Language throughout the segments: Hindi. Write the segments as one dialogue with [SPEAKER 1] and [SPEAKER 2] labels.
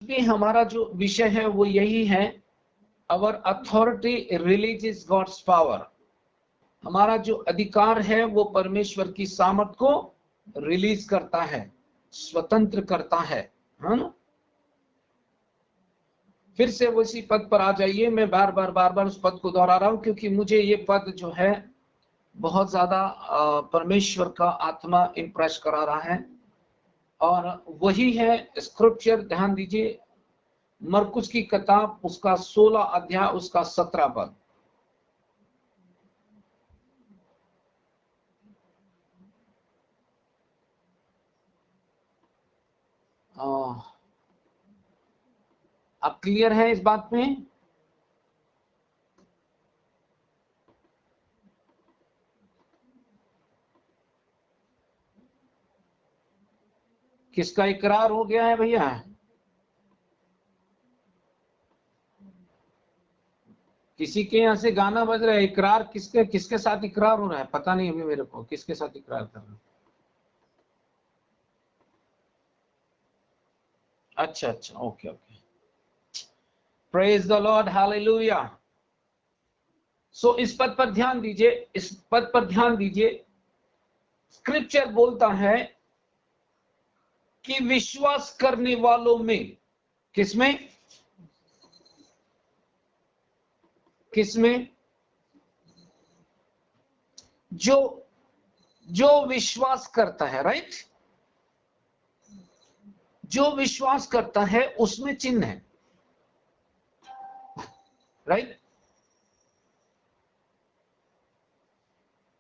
[SPEAKER 1] भी हमारा जो विषय है वो यही है, अवर अथॉरिटी रिलीजेस गॉड्स पावर। हमारा जो अधिकार है वो परमेश्वर की सामर्थ को रिलीज करता है, स्वतंत्र करता है ना। फिर से उसी पद पर आ जाइए। मैं बार बार उस पद को दोहरा रहा हूं क्योंकि मुझे ये पद जो है बहुत ज्यादा परमेश्वर का आत्मा इंप्रेस करा रहा है, और वही है स्क्रिप्चर। ध्यान दीजिए, मरकुस की किताब उसका 16 अध्याय उसका 17 पद। आप क्लियर है इस बात में? किसका इकरार हो गया है भैया? किसी के यहाँ से गाना बज रहा है। इकरार किसके किसके साथ इकरार हो रहा है? पता नहीं अभी मेरे को किसके साथ इकरार कर रहा है। अच्छा, okay. Praise the Lord, hallelujah. So इस पद पर ध्यान दीजिए, इस पद पर ध्यान दीजिए। स्क्रिप्चर बोलता है कि विश्वास करने वालों में, किसमें? जो विश्वास करता है, राइट? जो विश्वास करता है उसमें चिन्ह है, राइट?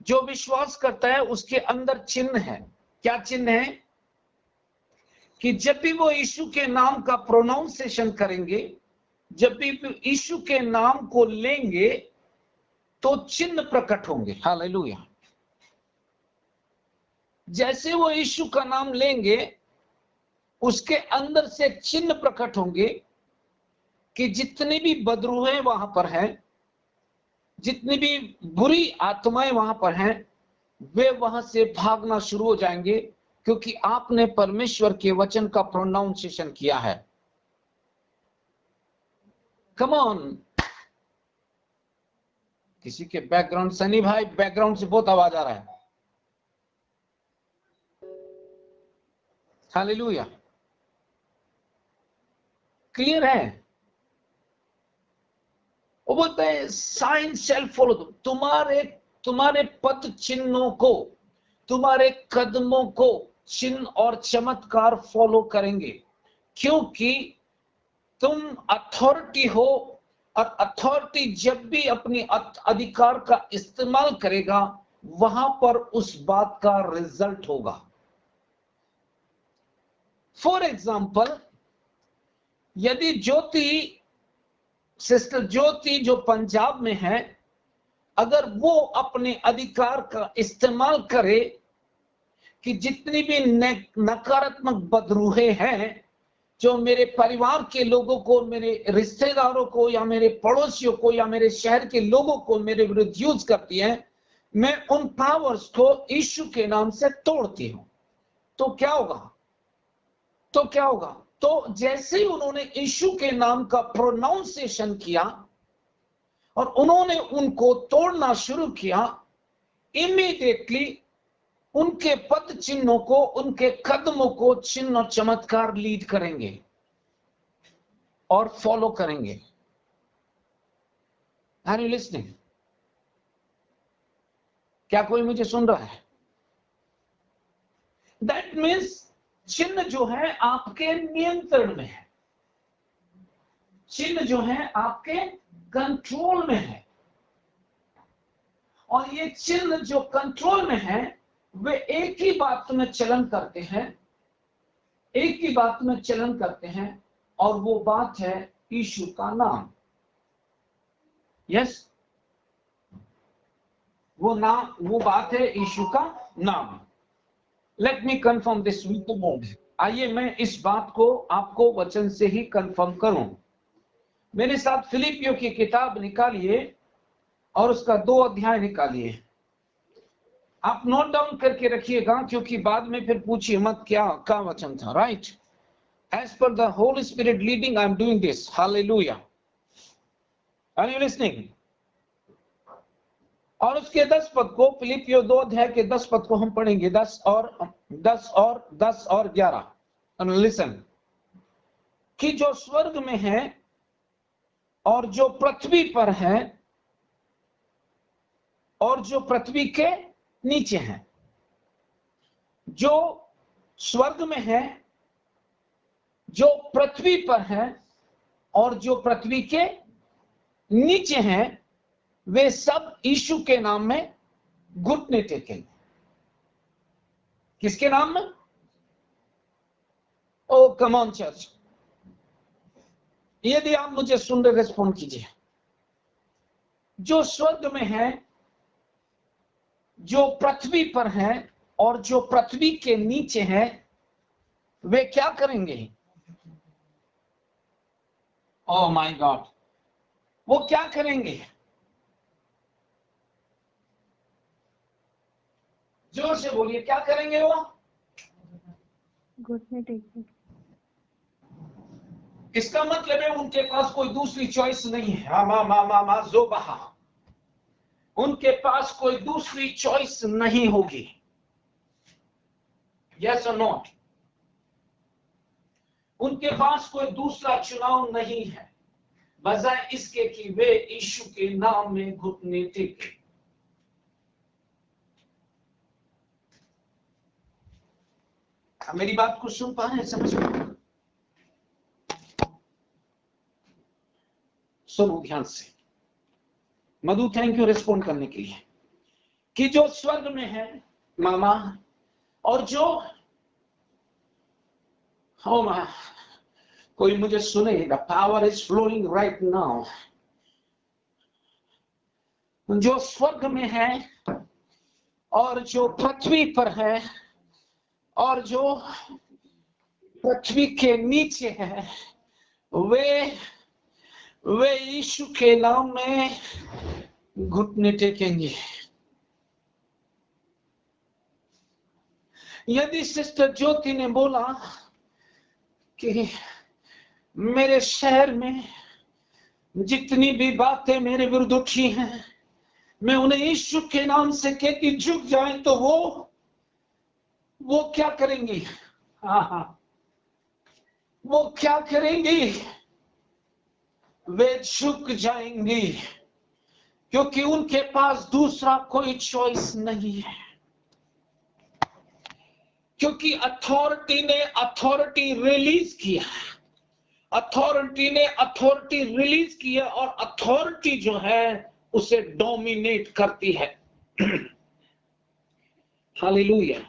[SPEAKER 1] जो विश्वास करता है उसके अंदर चिन्ह है। क्या चिन्ह है? कि जब भी वो यीशु के नाम का प्रोनाउंसिएशन करेंगे, जब भी यीशु के नाम को लेंगे तो चिन्ह प्रकट होंगे। हालेलुया। जैसे वो यीशु का नाम लेंगे उसके अंदर से चिन्ह प्रकट होंगे कि जितनी भी बदरूहें वहां पर हैं, जितनी भी बुरी आत्माएं वहां पर हैं, वे वहां से भागना शुरू हो जाएंगे, क्योंकि आपने परमेश्वर के वचन का प्रोनाउंसिएशन किया है। Come on. किसी के बैकग्राउंड, सनी भाई बैकग्राउंड से बहुत आवाज आ रहा है। हालेलुया। क्लियर है? वो बोलते हैं साइन शैल फॉलो। तुम्हारे पद चिन्हों को, तुम्हारे कदमों को चिन्ह और चमत्कार फॉलो करेंगे, क्योंकि तुम अथॉरिटी हो, और अथॉरिटी जब भी अपनी अधिकार का इस्तेमाल करेगा वहां पर उस बात का रिजल्ट होगा। फॉर एग्जाम्पल, यदि सिस्टर ज्योति जो पंजाब में है, अगर वो अपने अधिकार का इस्तेमाल करे कि जितनी भी नकारात्मक बदरूहें हैं जो मेरे परिवार के लोगों को, मेरे रिश्तेदारों को, या मेरे पड़ोसियों को, या मेरे शहर के लोगों को मेरे विरुद्ध यूज करती हैं, मैं उन पावर्स को यीशु के नाम से तोड़ती हूं। तो क्या होगा? तो जैसे ही उन्होंने यीशु के नाम का प्रोनाउंसिएशन किया और उन्होंने उनको तोड़ना शुरू किया, इमीडिएटली उनके पद चिन्हों को, उनके कदमों को चिन्ह और चमत्कार लीड करेंगे और फॉलो करेंगे। Are you listening? क्या कोई मुझे सुन रहा है? दैट मीन्स चिन्ह जो है आपके नियंत्रण में है, चिन्ह जो है आपके कंट्रोल में है, और ये चिन्ह जो कंट्रोल में है वे एक ही बात में चलन करते हैं, एक ही बात में चलन करते हैं, और वो बात है यीशु का नाम। यस, वो बात है यीशु का नाम। Let me confirm this with the word. आइए मैं इस बात को आपको वचन से ही कंफर्म करूं। मेरे साथ फिलिपियों की किताब निकालिए और उसका 2 अध्याय निकालिए। आप नोट डाउन करके रखिएगा, क्योंकि बाद में फिर पूछिए मत क्या वचन था, right? As per the Holy Spirit leading, I am doing this. Hallelujah. Are you listening? और उसके 10 पद को, फिलिपियो 2 अध्याय के 10 पद को हम पढ़ेंगे, 10 और 11। लिसन, कि जो स्वर्ग में है और जो पृथ्वी पर है और जो पृथ्वी के नीचे है। जो स्वर्ग में है, जो पृथ्वी पर है और जो पृथ्वी के नीचे हैं, वे सब यीशु के नाम में घुटने टेकेंगे। किसके नाम में? ओ कम ऑन चर्च, यदि आप मुझे सुन रहे, रेस्पॉन्ड कीजिए। जो स्वर्ग में है, जो पृथ्वी पर है और जो पृथ्वी के नीचे है, वे क्या करेंगे? ओह माय गॉड, वो क्या करेंगे? जोर से बोलिए, क्या करेंगे वो?
[SPEAKER 2] घुटने टेकेंगे।
[SPEAKER 1] इसका मतलब है उनके पास कोई दूसरी चॉइस नहीं है। मा जो बहा, उनके पास कोई दूसरी चॉइस नहीं होगी। यस और नॉट? उनके पास कोई दूसरा चुनाव नहीं है, बजाय इसके कि वे यीशु के नाम में घुटने टेके। मेरी बात को सुन पा रहे हैं? समझ में? सुनो ध्यान से। मधु, थैंक यू रिस्पॉन्ड करने के लिए। कि जो स्वर्ग में है मामा, और जो हो मां, कोई मुझे सुने, the power is flowing right now. जो स्वर्ग में है और जो पृथ्वी पर है और जो पृथ्वी के नीचे है, वे यीशु के नाम में घुटने टेकेंगे। यदि सिस्टर ज्योति ने बोला कि मेरे शहर में जितनी भी बातें मेरे विरुद्ध उठी हैं, मैं उन्हें यीशु के नाम से कहती झुक जाए, तो वो क्या करेंगी? हाँ, वो क्या करेंगी? वे झुक जाएंगी, क्योंकि उनके पास दूसरा कोई चॉइस नहीं है। क्योंकि अथॉरिटी ने अथॉरिटी रिलीज किया, अथॉरिटी ने अथॉरिटी रिलीज किया, और अथॉरिटी जो है उसे डोमिनेट करती है। हालेलुया।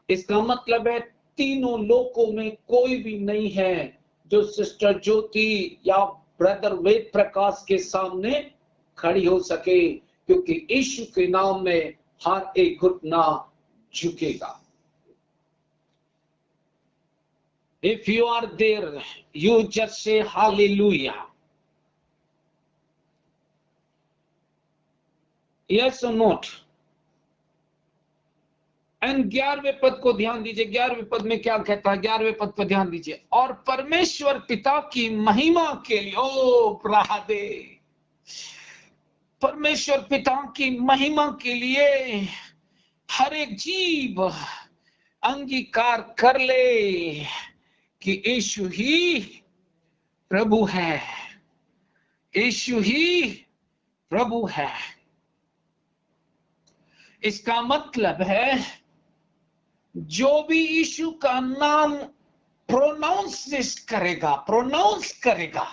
[SPEAKER 1] इसका मतलब है तीनों लोकों में कोई भी नहीं है जो सिस्टर ज्योति या ब्रदर वेद प्रकाश के सामने खड़ी हो सके, क्योंकि यीशु के नाम में हर एक घुटना झुकेगा। If you are there, you just say hallelujah. Yes or not? And 11वें पद को ध्यान दीजिए। 11वें पद में क्या कहता है? 11वें पद पर ध्यान दीजिए। और परमेश्वर पिता की महिमा के लिए, ओ प्रादे, परमेश्वर पिता की महिमा के लिए हर एक जीव अंगीकार कर ले कि यीशु ही प्रभु है, यीशु ही प्रभु है। इसका मतलब है जो भी यीशु का नाम प्रोनाउंस करेगा,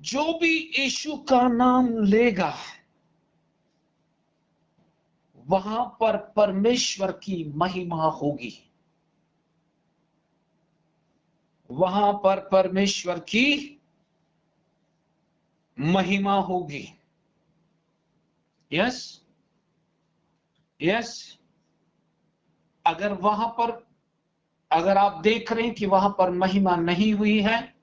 [SPEAKER 1] जो भी यीशु का नाम लेगा, वहां पर परमेश्वर की महिमा होगी, वहां पर परमेश्वर की महिमा होगी। Yes, yes. अगर वहां पर, अगर आप देख रहे हैं कि वहां पर महिमा नहीं हुई है,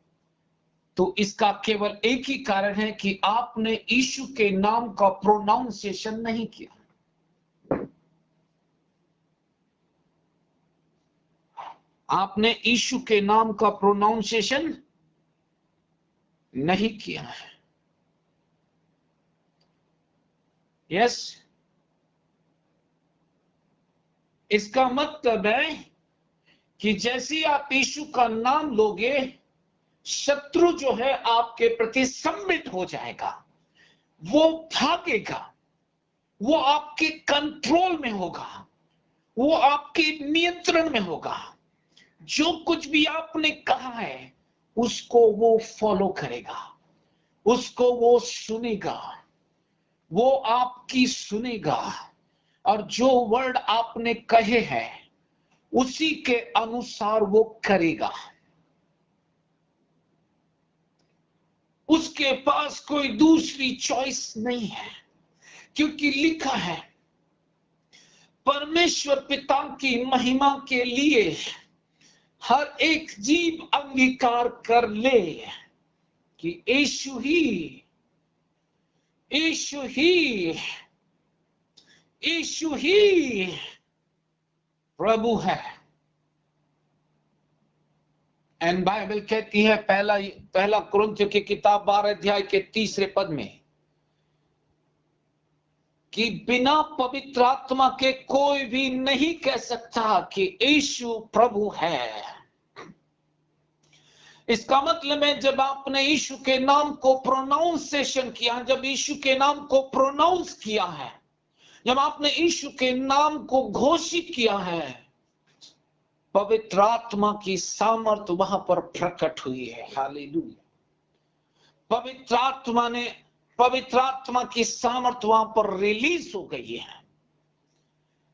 [SPEAKER 1] तो इसका केवल एक ही कारण है कि आपने यीशु के नाम का प्रोनाउंसिएशन नहीं किया। आपने यीशु के नाम का प्रोनाउंसिएशन नहीं किया है। यस, इसका मतलब है कि जैसे आप यीशु का नाम लोगे, शत्रु जो है आपके प्रति सम्मिलित हो जाएगा, वो भागेगा, वो आपके कंट्रोल में होगा, वो आपके नियंत्रण में होगा। जो कुछ भी आपने कहा है उसको वो फॉलो करेगा, उसको वो सुनेगा, वो आपकी सुनेगा, और जो वर्ड आपने कहे हैं उसी के अनुसार वो करेगा। उसके पास कोई दूसरी चॉइस नहीं है, क्योंकि लिखा है परमेश्वर पिता की महिमा के लिए हर एक जीव अंगीकार कर ले कि यीशु ही प्रभु है। एंड बाइबल कहती है पहला कुरिन्थियों की किताब 12 अध्याय के 3 पद में कि बिना पवित्र आत्मा के कोई भी नहीं कह सकता कि यीशु प्रभु है। इसका मतलब है जब आपने यीशु के नाम को प्रोनाउंसिएशन किया, जब यीशु के नाम को प्रोनाउंस किया है, जब आपने यीशु के नाम को घोषित किया है, पवित्र आत्मा की सामर्थ्य वहां पर प्रकट हुई है। हालेलुया। पवित्र आत्मा की सामर्थ्य वहां पर रिलीज हो गई है।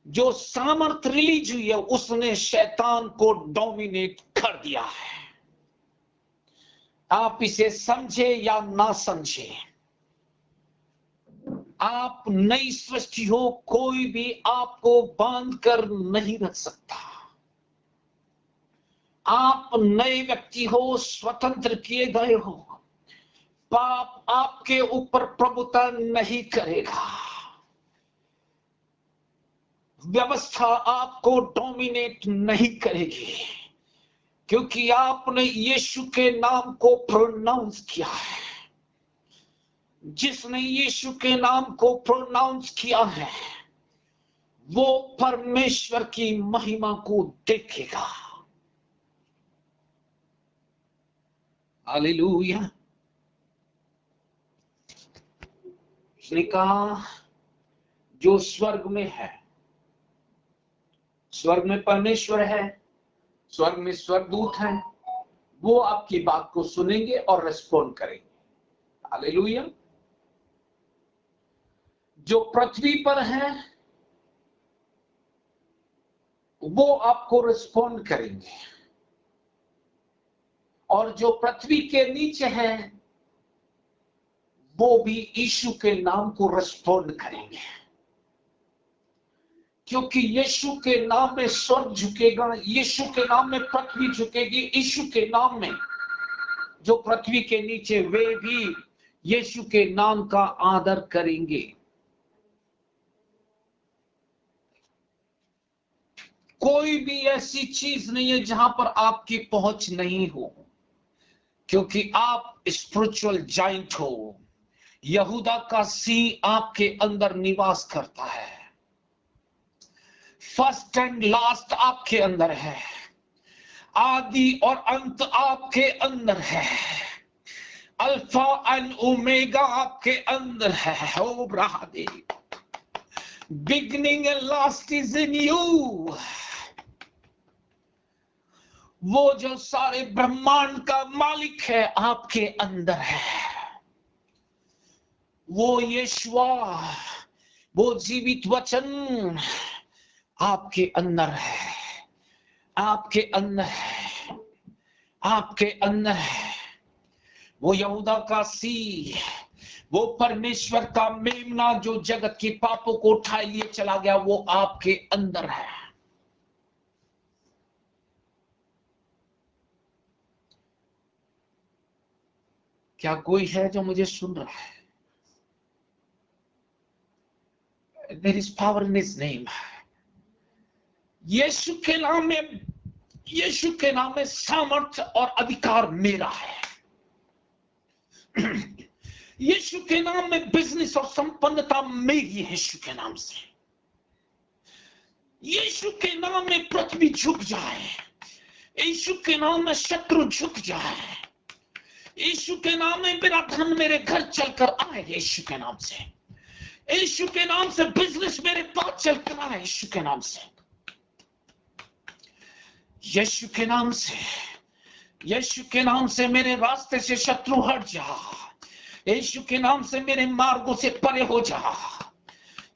[SPEAKER 1] जो सामर्थ्य रिलीज हुई है उसने शैतान को डोमिनेट कर दिया है। आप इसे समझे या ना समझे, आप नई सृष्टि हो, कोई भी आपको बांध कर नहीं रख सकता। आप नए व्यक्ति हो, स्वतंत्र किए गए हो, पाप आपके ऊपर प्रभुता नहीं करेगा, व्यवस्था आपको डोमिनेट नहीं करेगी, क्योंकि आपने यीशु के नाम को प्रोनाउंस किया है। जिसने यीशु के नाम को प्रोनाउंस किया है वो परमेश्वर की महिमा को देखेगा। हालेलुया। उसने कहा जो स्वर्ग में है, स्वर्ग में परमेश्वर है, स्वर्ग में स्वर्गदूत है, वो आपकी बात को सुनेंगे और रिस्पॉन्ड करेंगे। हालेलुया। जो पृथ्वी पर है वो आपको रिस्पॉन्ड करेंगे, और जो पृथ्वी के नीचे है वो भी यीशु के नाम को रिस्पॉन्ड करेंगे, क्योंकि यीशु के नाम में स्वर्ग झुकेगा, यीशु के नाम में पृथ्वी झुकेगी, यीशु के नाम में जो पृथ्वी के नीचे वे भी यीशु के नाम का आदर करेंगे। कोई भी ऐसी चीज नहीं है जहां पर आपकी पहुंच नहीं हो, क्योंकि आप स्पिरिचुअल जाइंट हो। यहूदा का सिंह आपके अंदर निवास करता है। फर्स्ट एंड लास्ट आपके अंदर है, आदि और अंत आपके अंदर है, अल्फा एंड ओमेगा आपके अंदर है। ओ Brahadev, beginning and last is in you. वो जो सारे ब्रह्मांड का मालिक है आपके अंदर है। वो यीशुआ, वो जीवित वचन आपके अंदर है, आपके अंदर है, आपके अंदर है। वो यहूदा का सिंह, वो परमेश्वर का मेमना जो जगत के पापों को उठाए लिए चला गया, वो आपके अंदर है। क्या कोई है जो मुझे सुन रहा है? There is power in his name. यीशु के नाम में यीशु के नाम में सामर्थ्य और अधिकार मेरा है। यीशु के नाम में बिजनेस और संपन्नता मेरी है। यीशु के नाम से, यीशु के नाम में पृथ्वी झुक जाए, यीशु के नाम में शत्रु झुक जाए, यीशु के नाम में मेरा धन मेरे घर चलकर आए। यीशु के नाम से, यीशु के नाम से बिजनेस मेरे पास चलकर आए। यीशु के नाम से, यीशु के नाम से, यीशु के नाम से मेरे रास्ते से शत्रु हट जा। यीशु के नाम से मेरे मार्गों से परे हो जा।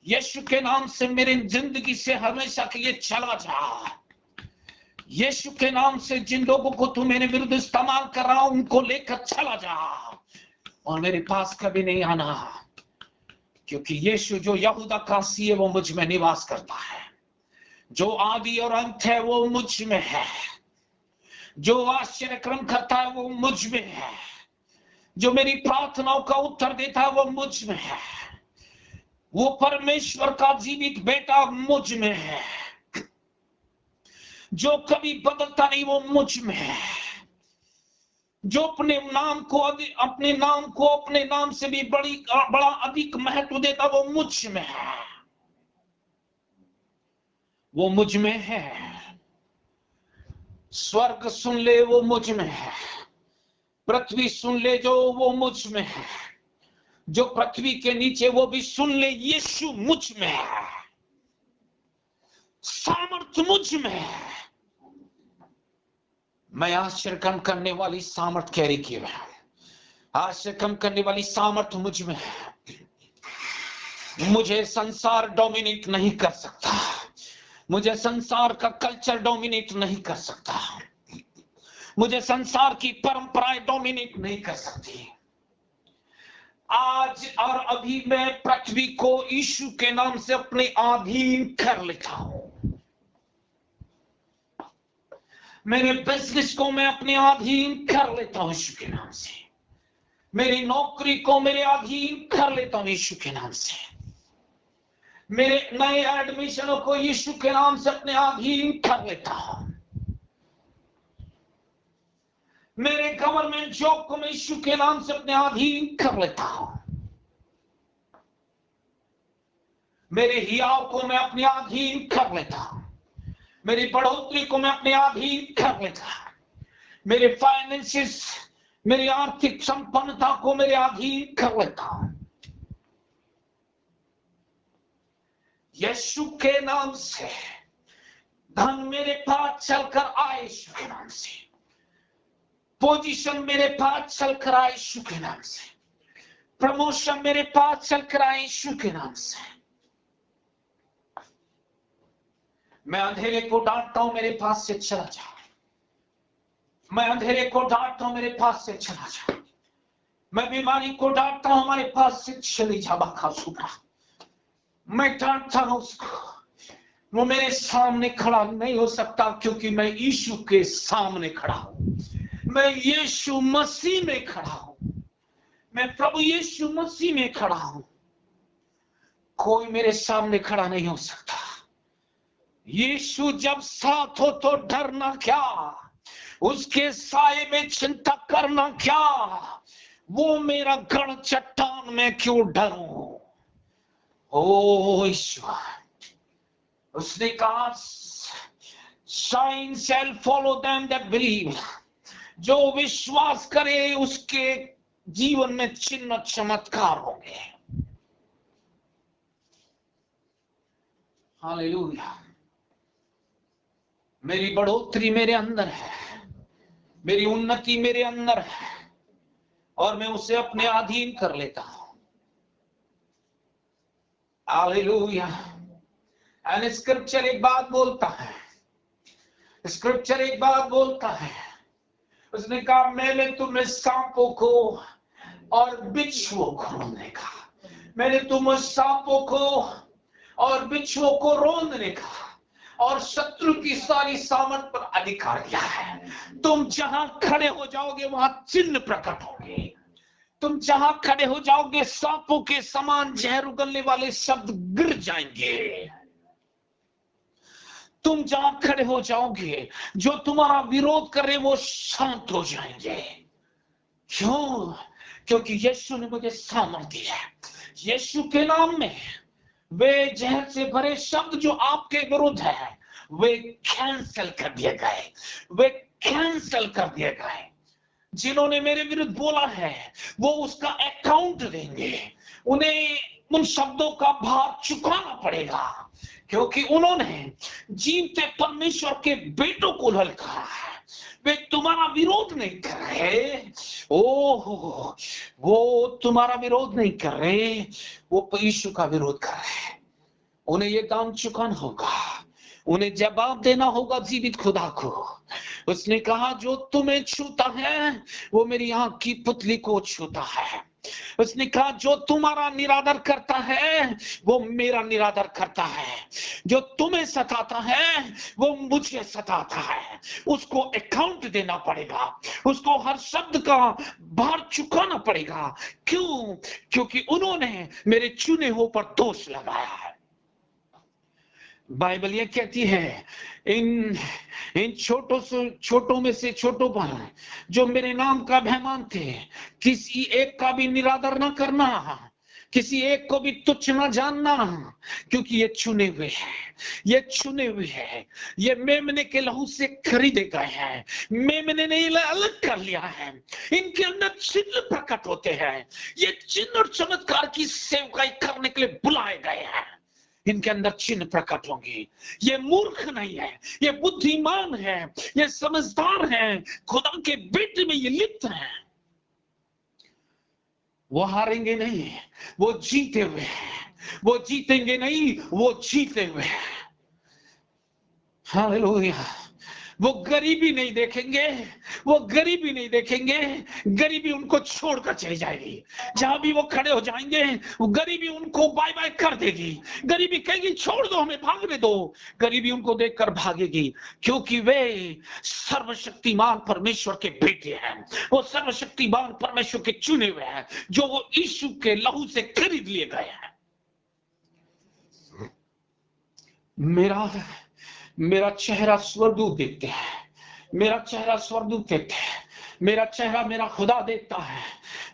[SPEAKER 1] यीशु के नाम से मेरी जिंदगी से हमेशा के लिए चला जा। यीशु के नाम से जिन लोगों को तू मेरे विरुद्ध इस्तेमाल कर रहा उनको लेकर चला जा और मेरे पास कभी नहीं आना, क्योंकि यीशु जो यहूदा का सी है वो मुझ में निवास करता है। जो आदि और अंत है वो मुझ में है। जो आश्चर्य कर्म करता है वो मुझ में है। जो मेरी प्रार्थनाओं का उत्तर देता है वो मुझ में है। वो परमेश्वर का जीवित बेटा मुझ में है। जो कभी बदलता नहीं वो मुझ में है। जो अपने नाम को अपने नाम से भी बड़ा अधिक महत्व देता वो मुझ में है। वो मुझ में है। स्वर्ग सुन ले वो मुझ में है। पृथ्वी सुन ले जो वो मुझ में है। जो पृथ्वी के नीचे वो भी सुन ले, यीशु मुझ में है। सामर्थ मुझ में है। मैं आश्चर्य कर्म करने वाली सामर्थ कैरी किए हुए हैं। आश्चर्य कर्म करने वाली सामर्थ मुझ में है। मुझे संसार डोमिनेट नहीं कर सकता। मुझे संसार का कल्चर डोमिनेट नहीं कर सकता। मुझे संसार की परंपराएं डोमिनेट नहीं कर सकती। आज और अभी मैं पृथ्वी को यीशु के नाम से अपने अधीन कर लेता हूं। मेरे बिजनेस को मैं अपने अधीन कर लेता हूं यीशु के नाम से। मेरी नौकरी को मेरे अधीन कर लेता हूं यीशु के नाम से। मेरे नए एडमिशनों को यीशु के नाम से अपने अधीन कर लेता हूं। मेरे गवर्नमेंट जॉब को मैं यीशु के नाम से अपने अधीन कर लेता हूं। मेरे हियाव को मैं अपने अधीन कर लेता हूं। मेरी बढ़ोतरी को मैं अपने अधीन कर लेता हूं। मेरे फाइनेंसिस, मेरी आर्थिक संपन्नता को मेरे अधीन कर लेता हूं यीशु के नाम से। धन मेरे पास चलकर आए यीशु के नाम से। पोजीशन मेरे पास चलकर आए यीशु के नाम से। प्रमोशन मेरे पास चलकर आए यीशु के नाम से। मैं अंधेरे को डांटता हूं, मेरे पास से चला जा। मैं अंधेरे को डांटता हूं, मेरे पास से चला जा। मैं बीमारी को डांटता हूं, हमारे पास से चली जा। बाखा सुबह मैं डांटता हूं उसको, वो मेरे सामने खड़ा नहीं हो सकता, क्योंकि मैं यीशु के सामने खड़ा हूं। मैं यीशु मसीह में खड़ा हूं। मैं प्रभु यीशु मसीह में खड़ा हूं। कोई मेरे सामने खड़ा नहीं हो सकता। यीशु जब साथ हो तो डरना क्या, उसके साए में चिंता करना क्या। वो मेरा गढ़ चट्टान में क्यों डरूं। ओ ईश्वर, उसने कहा sign shall follow them that believe. जो विश्वास करे उसके जीवन में चिन्ह चमत्कार होंगे। हालेलुया। मेरी बढ़ोतरी मेरे अंदर है। मेरी उन्नति मेरे अंदर है और मैं उसे अपने अधीन कर लेता हूं। हालेलुया। एंड स्क्रिप्चर एक बात बोलता है। स्क्रिप्चर एक बात बोलता है। उसने कहा मैंने तुम्हें सांपों को और बिच्छुओं को रोकने का, मैंने तुम्हें सांपों को और बिच्छुओं को रोकने का और शत्रु की सारी सामर्थ पर अधिकार दिया है। तुम जहां खड़े हो जाओगे वहां चिन्ह प्रकट होंगे। तुम जहां खड़े हो जाओगे सांपों के समान जहर उगलने वाले शब्द गिर जाएंगे। तुम जहां खड़े हो जाओगे, जो तुम्हारा विरोध करे वो शांत हो जाएंगे। क्यों? क्योंकि यीशु ने मुझे सामर्थ दिया है। यीशु के नाम में वे जहर से भरे शब्द जो आपके विरुद्ध है, वे कैंसिल कर दिए गए, वे कैंसिल कर दिए गए। जिन्होंने मेरे विरुद्ध बोला है वो उसका अकाउंट देंगे, उन्हें उन शब्दों का भार चुकाना पड़ेगा, क्योंकि उन्होंने जीवते परमेश्वर के बेटों को ललकारा है। वे तुम्हारा विरोध नहीं कर रहे, ओह, वो तुम्हारा विरोध नहीं कर रहे, वो यीशु का विरोध कर रहे हैं। उन्हें ये दाम चुकाना होगा, उन्हें जवाब देना होगा जीवित खुदा को। उसने कहा जो तुम्हें छूता है वो मेरी आंख की पुतली को छूता है। उसने कहा जो तुम्हारा निरादर करता है वो मेरा निरादर करता है, जो तुम्हें सताता है वो मुझे सताता है। उसको अकाउंट देना पड़ेगा, उसको हर शब्द का भार चुकाना पड़ेगा। क्यों? क्योंकि उन्होंने मेरे चुने हुए पर दोष लगाया है। बाइबल ये कहती है इन इन छोटों में से छोटों पर जो मेरे नाम का अभिमान थे, किसी एक का भी निरादर ना करना, किसी एक को भी तुच्छ ना जानना, क्योंकि ये चुने हुए हैं, ये चुने हुए हैं, ये मेमने के लहू से खरीदे गए हैं। मेमने ने अलग कर लिया है, इनके अंदर चिन्ह प्रकट होते हैं। ये चिन्ह और चमत्कार की सेवकाई करने के लिए बुलाए गए हैं। इनके अंदर चिन्ह प्रकट होंगे। ये मूर्ख नहीं है, ये बुद्धिमान है, ये समझदार है, खुदा के बेटे में ये लिप्त है। वो हारेंगे नहीं, वो जीते हुए हैं, वो जीतेंगे नहीं, वो जीते हुए हैं। हालेलुया। वो गरीबी नहीं देखेंगे, वो गरीबी नहीं देखेंगे, गरीबी उनको छोड़कर चली जाएगी। जहां भी वो खड़े हो जाएंगे वो गरीबी उनको बाय बाय कर देगी। गरीबी कहेगी छोड़ दो, हमें भागने दो। गरीबी उनको देखकर भागेगी, क्योंकि वे सर्वशक्तिमान परमेश्वर के बेटे हैं, वो सर्वशक्तिमान परमेश्वर के चुने हुए हैं, जो वो यीशु के लहू से खरीद लिए गए हैं। मेरा चेहरा स्वर्गदूत देखते हैं, मेरा चेहरा स्वर्गदूत देखते हैं, मेरा चेहरा मेरा खुदा देखता है।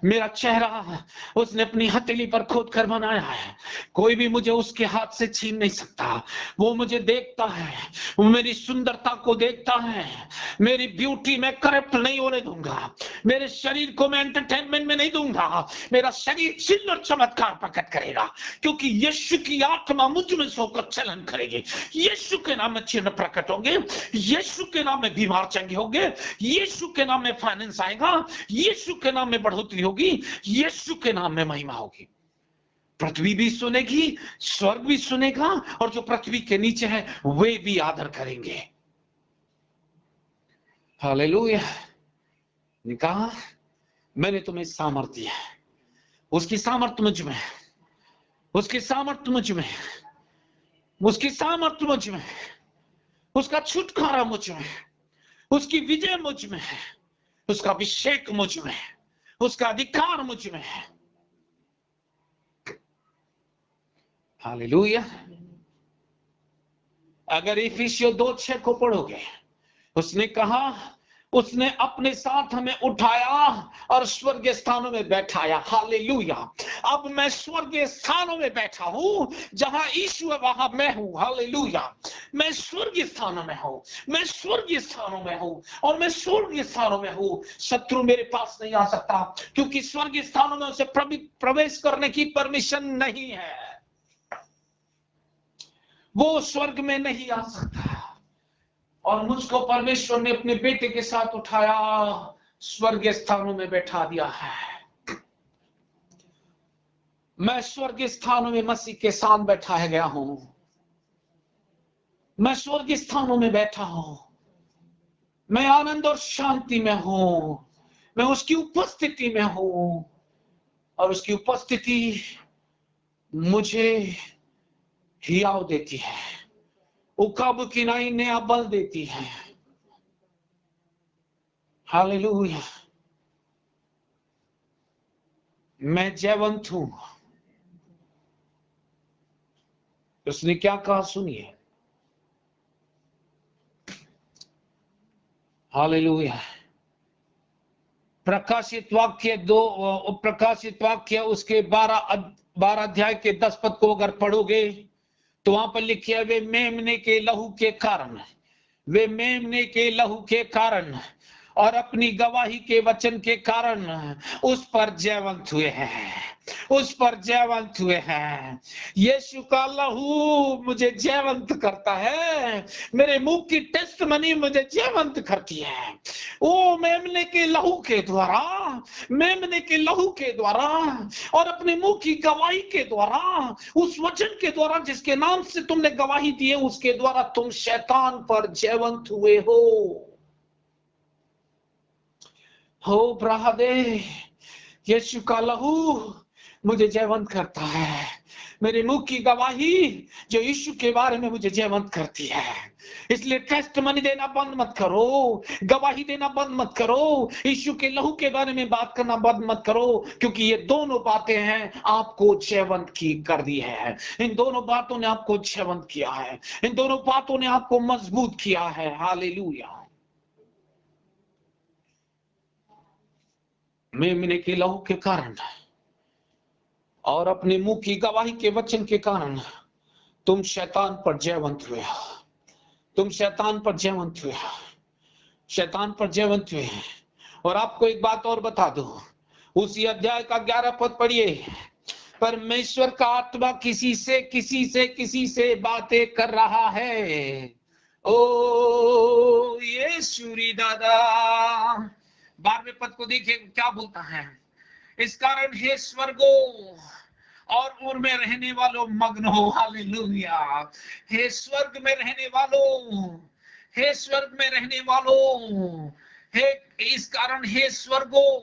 [SPEAKER 1] मेरा चेहरा उसने अपनी हथेली पर खोद कर बनाया है, कोई भी मुझे उसके हाथ से छीन नहीं सकता। वो मुझे देखता है, वो मेरी सुंदरता को देखता है, मेरी ब्यूटी में करप्ट नहीं होने दूंगा, मेरे शरीर को मैं एंटरटेनमेंट में नहीं दूंगा। मेरा शरीर चिन्ह और चमत्कार प्रकट करेगा, क्योंकि यीशु की आत्मा मुझ में सोकर चलन करेगी। यीशु के नाम में चिन्ह प्रकट होंगे, यीशु के नाम में बीमार चंगे होंगे, यीशु के नाम में फाइनेंस आएगा, यीशु के नाम में बढ़ोतरी होगी, यीशु के नाम में महिमा होगी। पृथ्वी भी सुनेगी, स्वर्ग भी सुनेगा, और जो पृथ्वी के नीचे है वे भी आदर करेंगे। हालेलुया। ने कहा मैंने तुम्हें सामर्थ दिया है, उसकी सामर्थ मुझ में, उसकी सामर्थ मुझ में, उसकी सामर्थ मुझ में, उसका छुटकारा मुझ में, उसकी विजय मुझ में है, उसका अभिषेक मुझ में है, उसका अधिकार मुझ में है। हालेलुया। अगर इफिसियों 2:6 को पढ़ोगे, उसने कहा उसने अपने साथ हमें उठाया और स्वर्गीय स्थानों में बैठाया। हालेलुया। अब मैं स्वर्गीय स्थानों में बैठा हूं, जहां यीशु है वहां मैं हूं। हालेलुया। मैं स्वर्गीय स्थानों में हूं, मैं स्वर्गीय स्थानों में हूं, और मैं स्वर्गीय स्थानों में हूं। शत्रु मेरे पास नहीं आ सकता, क्योंकि स्वर्गीय स्थानों में उसे प्रवेश करने की परमिशन नहीं है। वो स्वर्ग में नहीं आ सकता, और मुझको परमेश्वर ने अपने बेटे के साथ उठाया, स्वर्गीय स्थानों में बैठा दिया है। मैं स्वर्गीय स्थानों में मसीह के साथ बैठाया गया हूं, मैं स्वर्गीय स्थानों में बैठा हूं, मैं आनंद और शांति में हूं, मैं उसकी उपस्थिति में हूं, और उसकी उपस्थिति मुझे हियाव देती है, उकाब की नाई नया बल देती है। हालेलुया। मैं जयवंत हूं। उसने क्या कहा सुनिए, हालेलुया। प्रकाशित वाक्य उसके 12 अध्याय के 10 पद को अगर पढ़ोगे तो वहां पर लिखे है, वे मेमने के लहू के कारण और अपनी गवाही के वचन के कारण उस पर जयवंत हुए हैं। यीशु का लहू मुझे जयवंत करता है, मेरे मुंह की टेस्टमनी मुझे जयवंत करती है। ओ मेमने के लहू के द्वारा और अपने मुंह की गवाही के द्वारा, उस वचन के द्वारा जिसके नाम से तुमने गवाही दी है, उसके द्वारा तुम शैतान पर जयवंत हुए हो ब्रादे। यीशु का लहू मुझे जयवंत करता है, मेरे मुंह की गवाही जो यीशु के बारे में मुझे जयवंत करती है। इसलिए टेस्टमनी देना बंद मत करो, गवाही देना बंद मत करो, यीशु के लहू के बारे में बात करना बंद मत करो, क्योंकि ये दोनों बातें हैं आपको जयवंत की कर दी है। इन दोनों बातों ने आपको जयवंत किया है, इन दोनों बातों ने आपको मजबूत किया है। हालेलुया। मेमने के लहू के कारण और अपने मुंह की गवाही के वचन के कारण तुम शैतान पर जयवंत हुए, शैतान पर जयवंत हुए। और आपको एक बात और बता दूं, उसी अध्याय का 11 पद पढ़िए। परमेश्वर का आत्मा किसी से बातें कर रहा है। ओ ये सूरी दादा, 12वें पद को देखिए क्या बोलता है। इस कारण हे स्वर्गो और उनमें रहने वालों मग्न हो। हालेलुया। हे स्वर्ग में रहने वालों, हे इस कारण हे स्वर्गो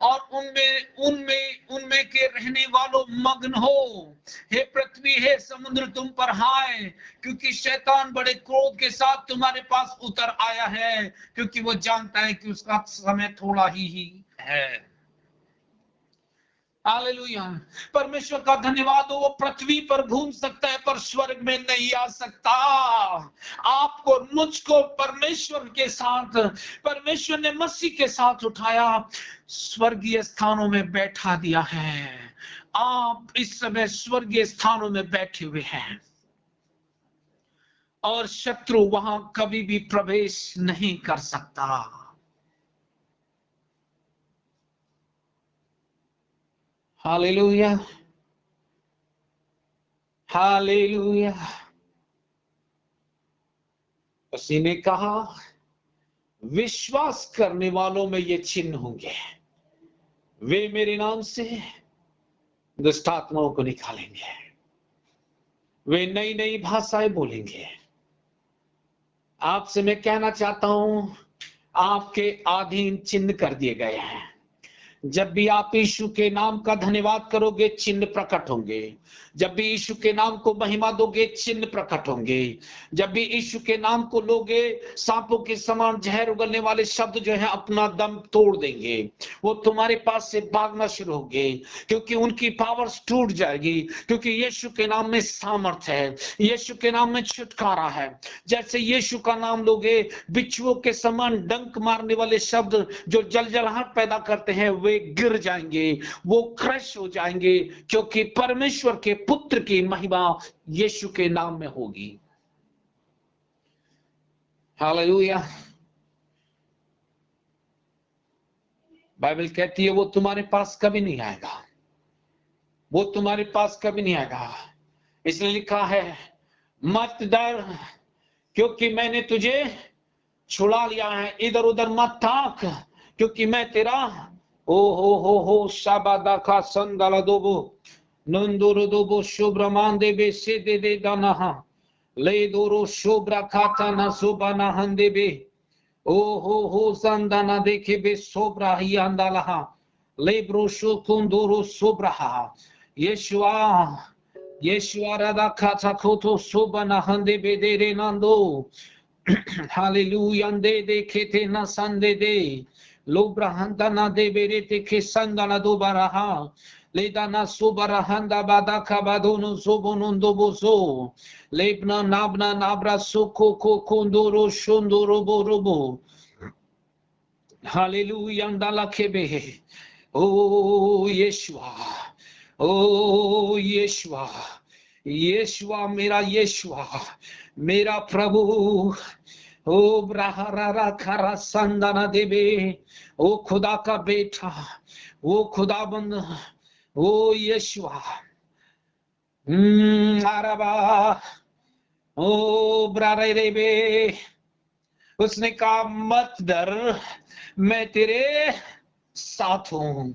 [SPEAKER 1] और उनमें के रहने वालों मग्न हो। हे पृथ्वी, हे समुद्र तुम पर हाय, क्योंकि शैतान बड़े क्रोध के साथ तुम्हारे पास उतर आया है, क्योंकि वो जानता है कि उसका समय थोड़ा ही है। हालेलुया। परमेश्वर का धन्यवाद हो, वो पृथ्वी पर घूम सकता है पर स्वर्ग में नहीं आ सकता। आपको मुझको परमेश्वर ने मसीह के साथ उठाया, स्वर्गीय स्थानों में बैठा दिया है। आप इस समय स्वर्गीय स्थानों में बैठे हुए हैं और शत्रु वहां कभी भी प्रवेश नहीं कर सकता। Hallelujah, hallelujah. उसी ने कहा, विश्वास करने वालों में ये चिन्ह होंगे, वे मेरे नाम से दुष्ट आत्माओं को निकालेंगे, वे नई नई भाषाएं बोलेंगे। आपसे मैं कहना चाहता हूं, आपके अधीन चिन्ह कर दिए गए हैं। जब भी आप यीशु के नाम का धन्यवाद करोगे, चिन्ह प्रकट होंगे। जब भी यीशु के नाम को महिमा दोगे, चिन्ह प्रकट होंगे। जब भी यीशु के नाम को लोगे, सांपों के समान जहर उगलने वाले शब्द जो है अपना दम तोड़ देंगे, वो तुम्हारे पास से भागना शुरू होंगे, क्योंकि उनकी पावर्स टूट जाएगी। क्योंकि यीशु के नाम में सामर्थ है, यीशु के नाम में छुटकारा है। जैसे यीशु का नाम लोगे, बिच्छुओं के समान डंक मारने वाले शब्द जो जलजलाहट पैदा करते हैं, वे गिर जाएंगे, वो क्रश हो जाएंगे, क्योंकि परमेश्वर के पुत्र की महिमा यीशु के नाम में होगी। हालेलुया। बाइबल कहती है वो तुम्हारे पास कभी नहीं आएगा, वो तुम्हारे पास कभी नहीं आएगा। इसलिए लिखा है, मत डर क्योंकि मैंने तुझे छुड़ा लिया है, इधर उधर मत ताक क्योंकि मैं तेरा हो शाबादा का संदला दोबो नंदुरु दोबो शुभ्रमान देबे से दे दाना ले दोरो शुभ्रा खाता ना सुबाना हंदेबे हो संदाना देखे बे सोब्रा ही अंदाला ले ब्रोशो कुंदुरु सुब्रा यशुआ राधा खाता खोतो सुबाना हंदेबे दे रे नंदो हालेलुया दे खेते ना संदे दे लोब्राहंदा ना दे बेरेते के संदाना दो बाराहा लेदाना सुबराहंदा बादा काबादोनो सोबोनोंदो बोसो लेबना नाबना नाब्रा सुको को कोंदोरो शोंदोरो बोरोबो हालेलुया अंडाला खेबे। ओ यीशुआ, ओ यीशुआ, यीशुआ मेरा यीशुआ, मेरा प्रभु। ओ ब्राहरा खरा संदाना देवे, ओ खुदा का बेटा, ओ खुदाबंद, ओ यीशुआ। आराबा, ओ ब्रारे रेबे। उसने कहा मत डर, मैं तेरे साथ हूं।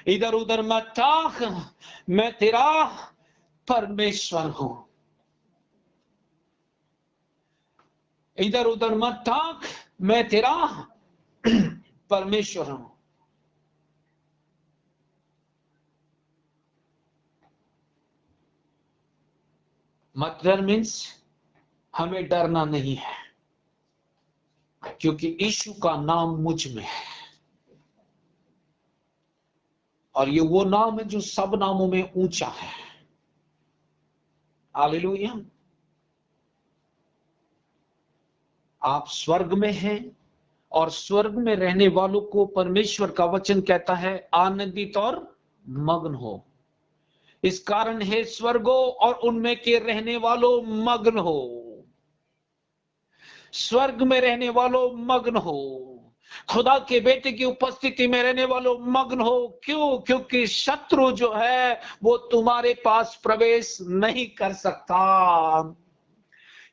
[SPEAKER 1] इधर उधर मत ताक, मैं तेरा परमेश्वर हूं। इधर उधर मत ताक, मैं तेरा परमेश्वर हूं। मत डर मीन्स हमें डरना नहीं है, क्योंकि यीशु का नाम मुझ में है, और ये वो नाम है जो सब नामों में ऊंचा है। हालेलुया। आप स्वर्ग में हैं, और स्वर्ग में रहने वालों को परमेश्वर का वचन कहता है आनंदित और मग्न हो। इस कारण है स्वर्गो और उनमें के रहने वालों मग्न हो। स्वर्ग में रहने वालों मग्न हो, खुदा के बेटे की उपस्थिति में रहने वालों मग्न हो। क्यों? क्योंकि शत्रु जो है वो तुम्हारे पास प्रवेश नहीं कर सकता,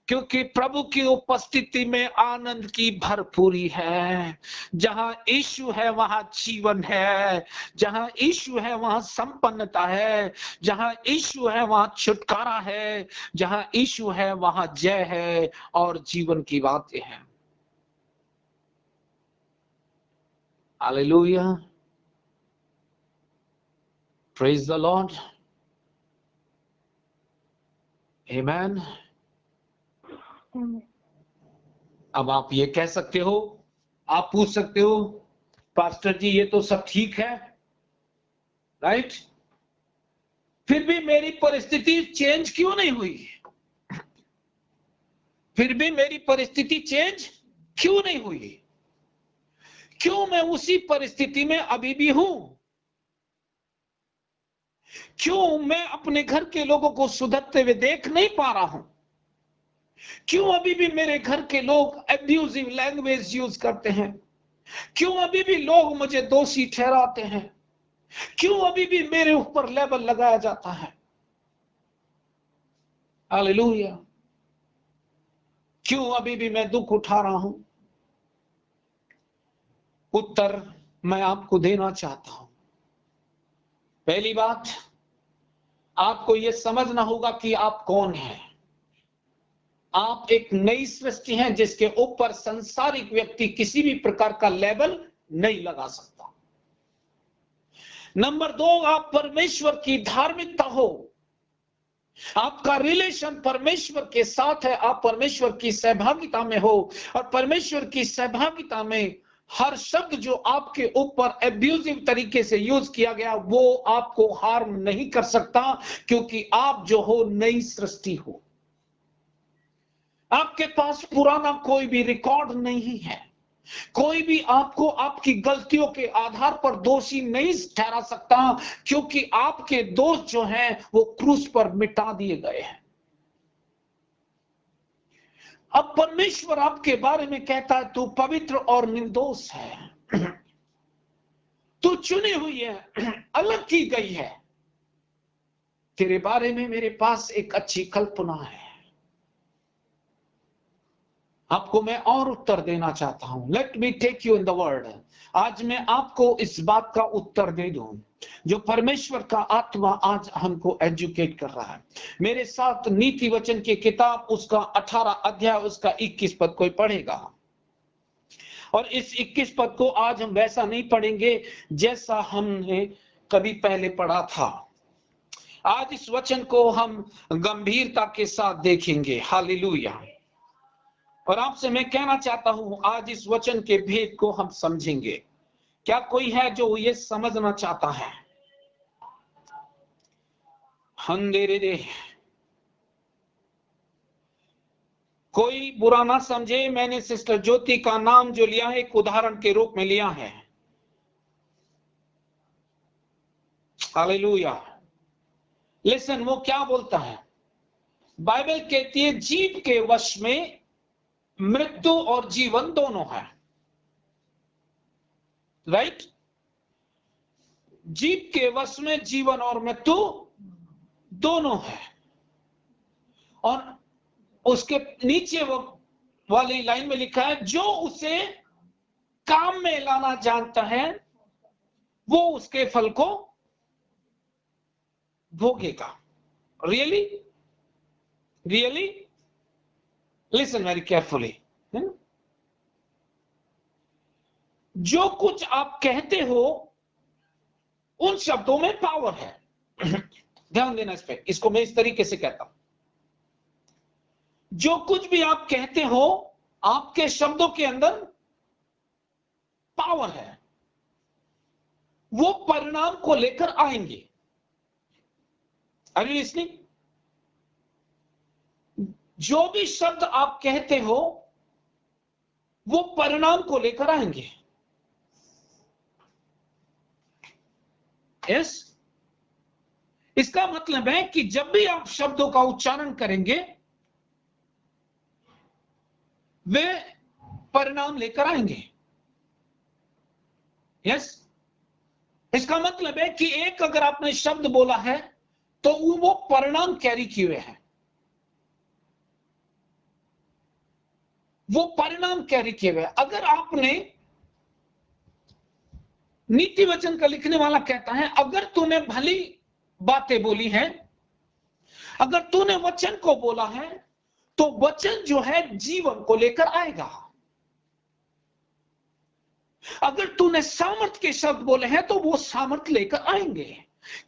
[SPEAKER 1] क्योंकि प्रभु की उपस्थिति में आनंद की भरपूरी है। जहां यीशु है वहां जीवन है, जहां यीशु है वहां संपन्नता है, जहां यीशु है वहां छुटकारा है, जहां यीशु है वहां जय है और जीवन की बातें हैं। हालेलुया, प्रेज द लॉर्ड, आमेन। अब आप ये कह सकते हो, आप पूछ सकते हो पास्टर जी ये तो सब ठीक है, राइट, फिर भी मेरी परिस्थिति चेंज क्यों नहीं हुई? फिर भी मेरी परिस्थिति चेंज क्यों नहीं हुई? क्यों मैं उसी परिस्थिति में अभी भी हूं? क्यों मैं अपने घर के लोगों को सुधरते हुए देख नहीं पा रहा हूं? क्यों अभी भी मेरे घर के लोग एब्यूजिव लैंग्वेज यूज करते हैं? क्यों अभी भी लोग मुझे दोषी ठहराते हैं? क्यों अभी भी मेरे ऊपर लेबल लगाया जाता है? हालेलुया। क्यों अभी भी मैं दुख उठा रहा हूं? उत्तर मैं आपको देना चाहता हूं। पहली बात, आपको यह समझना होगा कि आप कौन हैं। आप एक नई सृष्टि हैं जिसके ऊपर संसारिक व्यक्ति किसी भी प्रकार का लेबल नहीं लगा सकता। नंबर 2, आप परमेश्वर की धार्मिकता हो, आपका रिलेशन परमेश्वर के साथ है, आप परमेश्वर की सहभागिता में हो, और परमेश्वर की सहभागिता में हर शब्द जो आपके ऊपर एब्यूजिव तरीके से यूज किया गया वो आपको हार्म नहीं कर सकता, क्योंकि आप जो हो नई सृष्टि हो। आपके पास पुराना कोई भी रिकॉर्ड नहीं है। कोई भी आपको आपकी गलतियों के आधार पर दोषी नहीं ठहरा सकता, क्योंकि आपके दोष जो हैं वो क्रूस पर मिटा दिए गए हैं। अब परमेश्वर आपके बारे में कहता है तू पवित्र और निर्दोष है, तू चुनी हुई है, अलग की गई है। तेरे बारे में मेरे पास एक अच्छी कल्पना है। आपको मैं और उत्तर देना चाहता हूं। Let me take you in the world. आज मैं आपको इस बात का उत्तर दे दूं जो परमेश्वर का आत्मा आज हमको एजुकेट कर रहा है। मेरे साथ नीति वचन की किताब उसका 18 अध्याय उसका 21 पद कोई पढ़ेगा, और इस 21 पद को आज हम वैसा नहीं पढ़ेंगे जैसा हमने कभी पहले पढ़ा था। आज इस वचन को हम गंभीरता के साथ देखेंगे। हालेलुया। और आपसे मैं कहना चाहता हूं आज इस वचन के भेद को हम समझेंगे। क्या कोई है जो ये समझना चाहता है? हंदेरे दे कोई बुरा ना समझे, मैंने सिस्टर ज्योति का नाम जो लिया है एक उदाहरण के रूप में लिया है। हालेलुया। लिसन, वो क्या बोलता है? बाइबल कहती है जीव के वश में मृत्यु और जीवन दोनों है। राइट? जीव के वश में जीवन और मृत्यु दोनों है। और उसके नीचे वो वाली लाइन में लिखा है, जो उसे काम में लाना जानता है वो उसके फल को भोगेगा। Really really listen very carefully. जो कुछ आप कहते हो उन शब्दों में पावर है। ध्यान देना इस पे, इसको मैं इस तरीके से कहता हूं, जो कुछ भी आप कहते हो आपके शब्दों के अंदर पावर है, वो परिणाम को लेकर आएंगे। Are you listening? जो भी शब्द आप कहते हो वो परिणाम को लेकर आएंगे। यस, इसका मतलब है कि जब भी आप शब्दों का उच्चारण करेंगे वे परिणाम लेकर आएंगे। यस, इसका मतलब है कि एक अगर आपने शब्द बोला है तो वो परिणाम कैरी किए हुए हैं, वो परिणाम कैरी किए हुए। अगर आपने, नीति वचन का लिखने वाला कहता है, अगर तूने भली बातें बोली हैं, अगर तूने वचन को बोला है तो वचन जो है जीवन को लेकर आएगा। अगर तूने सामर्थ के शब्द बोले हैं तो वो सामर्थ लेकर आएंगे।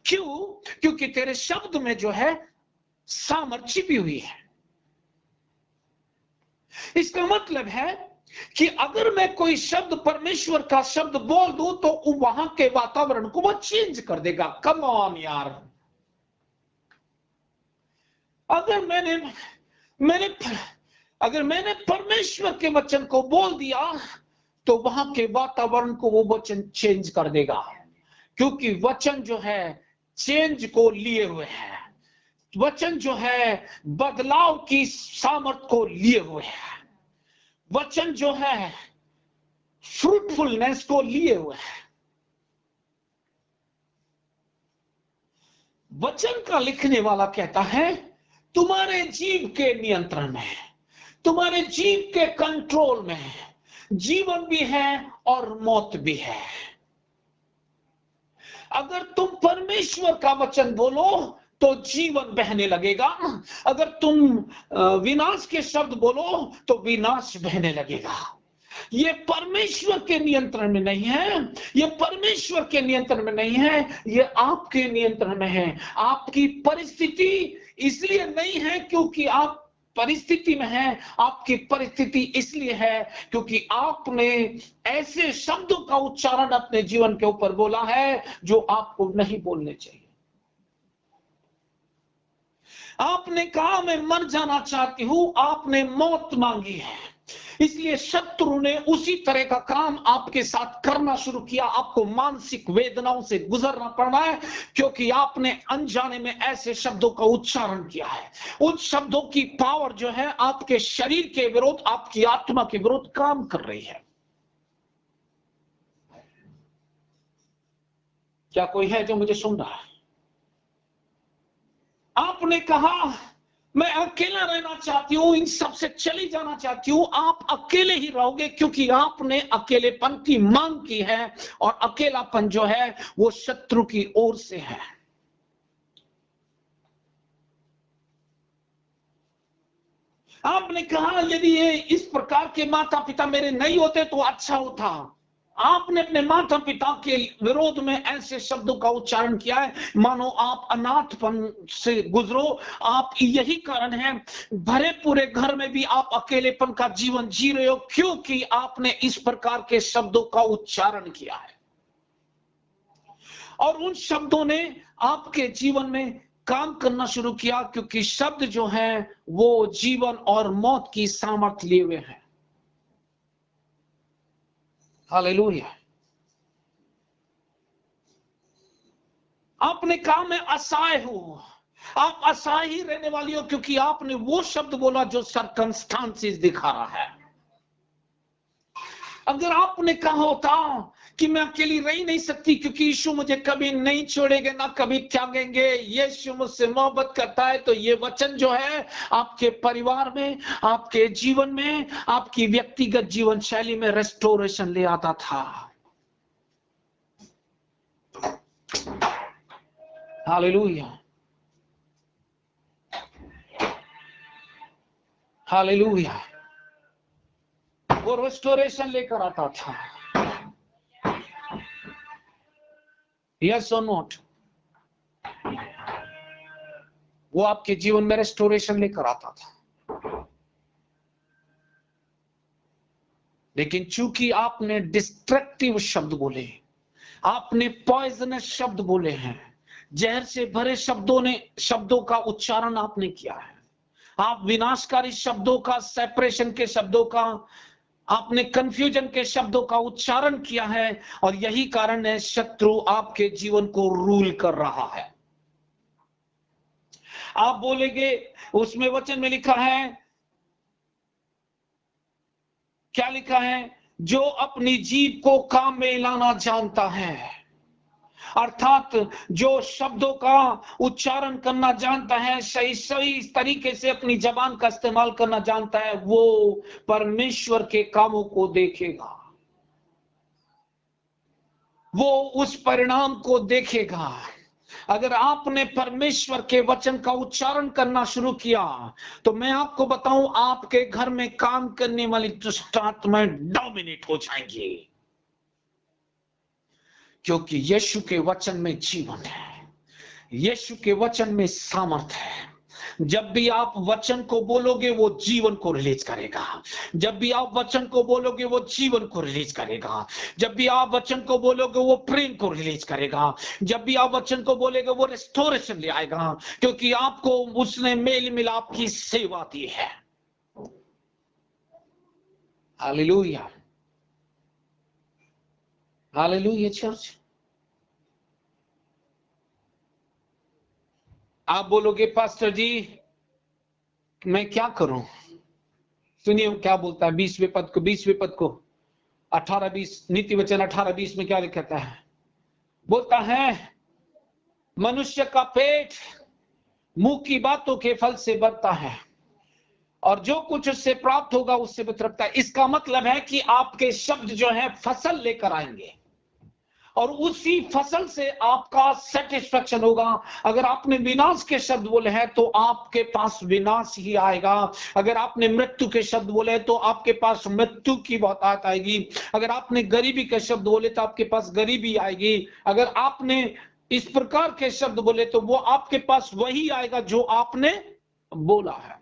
[SPEAKER 1] क्यों? क्योंकि तेरे शब्द में जो है सामर्थ छिपी हुई है। इसका मतलब है कि अगर मैं कोई शब्द, परमेश्वर का शब्द बोल दूं तो वहां के वातावरण को वो चेंज कर देगा। कम ऑन यार, अगर मैंने परमेश्वर के वचन को बोल दिया तो वहां के वातावरण को वो वचन चेंज कर देगा, क्योंकि वचन जो है चेंज को लिए हुए है। वचन जो है बदलाव की सामर्थ को लिए हुए है। वचन जो है फ्रूटफुलनेस को लिए हुए है। वचन का लिखने वाला कहता है तुम्हारे जीव के नियंत्रण में है, तुम्हारे जीव के कंट्रोल में है। जीवन भी है और मौत भी है। अगर तुम परमेश्वर का वचन बोलो तो जीवन बहने लगेगा, अगर तुम विनाश के शब्द बोलो तो विनाश बहने लगेगा। ये परमेश्वर के नियंत्रण में नहीं है, ये परमेश्वर के नियंत्रण में नहीं है, ये आपके नियंत्रण में है। आपकी परिस्थिति इसलिए नहीं है क्योंकि आप परिस्थिति में है, आपकी परिस्थिति इसलिए है क्योंकि आपने ऐसे शब्दों का उच्चारण अपने जीवन के ऊपर बोला है जो आपको नहीं बोलने चाहिए। आपने कहा मैं मर जाना चाहती हूं, आपने मौत मांगी है, इसलिए शत्रु ने उसी तरह का काम आपके साथ करना शुरू किया। आपको मानसिक वेदनाओं से गुजरना पड़ रहा है क्योंकि आपने अनजाने में ऐसे शब्दों का उच्चारण किया है। उन शब्दों की पावर जो है आपके शरीर के विरुद्ध, आपकी आत्मा के विरुद्ध काम कर रही है। क्या कोई है जो मुझे सुन रहा है? आपने कहा मैं अकेला रहना चाहती हूं, इन सब से चली जाना चाहती हूं। आप अकेले ही रहोगे क्योंकि आपने अकेलेपन की मांग की है, और अकेलापन जो है वो शत्रु की ओर से है। आपने कहा यदि ये इस प्रकार के माता पिता मेरे नहीं होते तो अच्छा होता। आपने अपने माता पिता के विरोध में ऐसे शब्दों का उच्चारण किया है मानो आप अनाथपन से गुजरो। आप, यही कारण है भरे पूरे घर में भी आप अकेलेपन का जीवन जी रहे हो, क्योंकि आपने इस प्रकार के शब्दों का उच्चारण किया है और उन शब्दों ने आपके जीवन में काम करना शुरू किया, क्योंकि शब्द जो है वो जीवन और मौत की सामर्थ लिए हुए हैं। हालेलुया। आपने कहा मैं असहाय हूं, आप असहाय ही रहने वाली हो, क्योंकि आपने वो शब्द बोला जो सर्कमस्टांसेस दिखा रहा है। अगर आपने कहा होता कि मैं अकेली रह ही नहीं सकती, क्योंकि यीशु मुझे कभी नहीं छोड़ेंगे ना कभी त्यागेंगे, यीशु मुझसे मोहब्बत करता है, तो ये वचन जो है आपके परिवार में, आपके जीवन में, आपकी व्यक्तिगत जीवन शैली में रेस्टोरेशन ले आता था। Hallelujah, hallelujah. वो रेस्टोरेशन लेकर आता था। यस और नॉट? वो आपके जीवन में रेस्टोरेशन लेकर आता था। लेकिन चूंकि आपने डिस्ट्रक्टिव शब्द बोले, आपने पॉइजनस शब्द बोले हैं, जहर से भरे शब्दों का उच्चारण आपने किया है, आप विनाशकारी शब्दों का, सेपरेशन के शब्दों का, आपने कंफ्यूजन के शब्दों का उच्चारण किया है, और यही कारण है शत्रु आपके जीवन को रूल कर रहा है। आप बोलेंगे, उसमें वचन में लिखा है, क्या लिखा है? जो अपनी जीभ को काम में लाना जानता है, अर्थात जो शब्दों का उच्चारण करना जानता है, सही तरीके से अपनी जबान का इस्तेमाल करना जानता है, वो परमेश्वर के कामों को देखेगा, वो उस परिणाम को देखेगा। अगर आपने परमेश्वर के वचन का उच्चारण करना शुरू किया, तो मैं आपको बताऊं, आपके घर में काम करने वाली दुष्ट आत्माएं डोमिनेट हो जाएंगी, क्योंकि यीशु के वचन में जीवन है, यीशु के वचन में सामर्थ है। जब भी आप वचन को बोलोगे वो जीवन को रिलीज करेगा, जब भी आप वचन को बोलोगे वो जीवन को रिलीज करेगा, जब भी आप वचन को बोलोगे वो प्रेम को रिलीज करेगा, जब भी आप वचन को बोलेगे वो रेस्टोरेशन ले आएगा, क्योंकि आपको उसने मेल मिलाप की सेवा दी है। Hallelujah, hallelujah church. आप बोलोगे पास्टर जी मैं क्या करूं? सुनिए क्या बोलता है 20वें पद को 18-20, नीति वचन 18-20 में क्या लिखा है? बोलता है, मनुष्य का पेट मुंह की बातों के फल से भरता है, और जो कुछ उससे प्राप्त होगा उससे वो तृप्त है। इसका मतलब है कि आपके शब्द जो है फसल लेकर आएंगे, और उसी फसल से आपका सेटिस्फेक्शन होगा। अगर आपने विनाश के शब्द बोले हैं तो आपके पास विनाश ही आएगा, अगर आपने मृत्यु के शब्द बोले तो आपके पास मृत्यु की बहुतायत आएगी, अगर आपने गरीबी के शब्द बोले तो आपके पास गरीबी आएगी, अगर आपने इस प्रकार के शब्द बोले तो वो आपके पास वही आएगा जो आपने बोला है।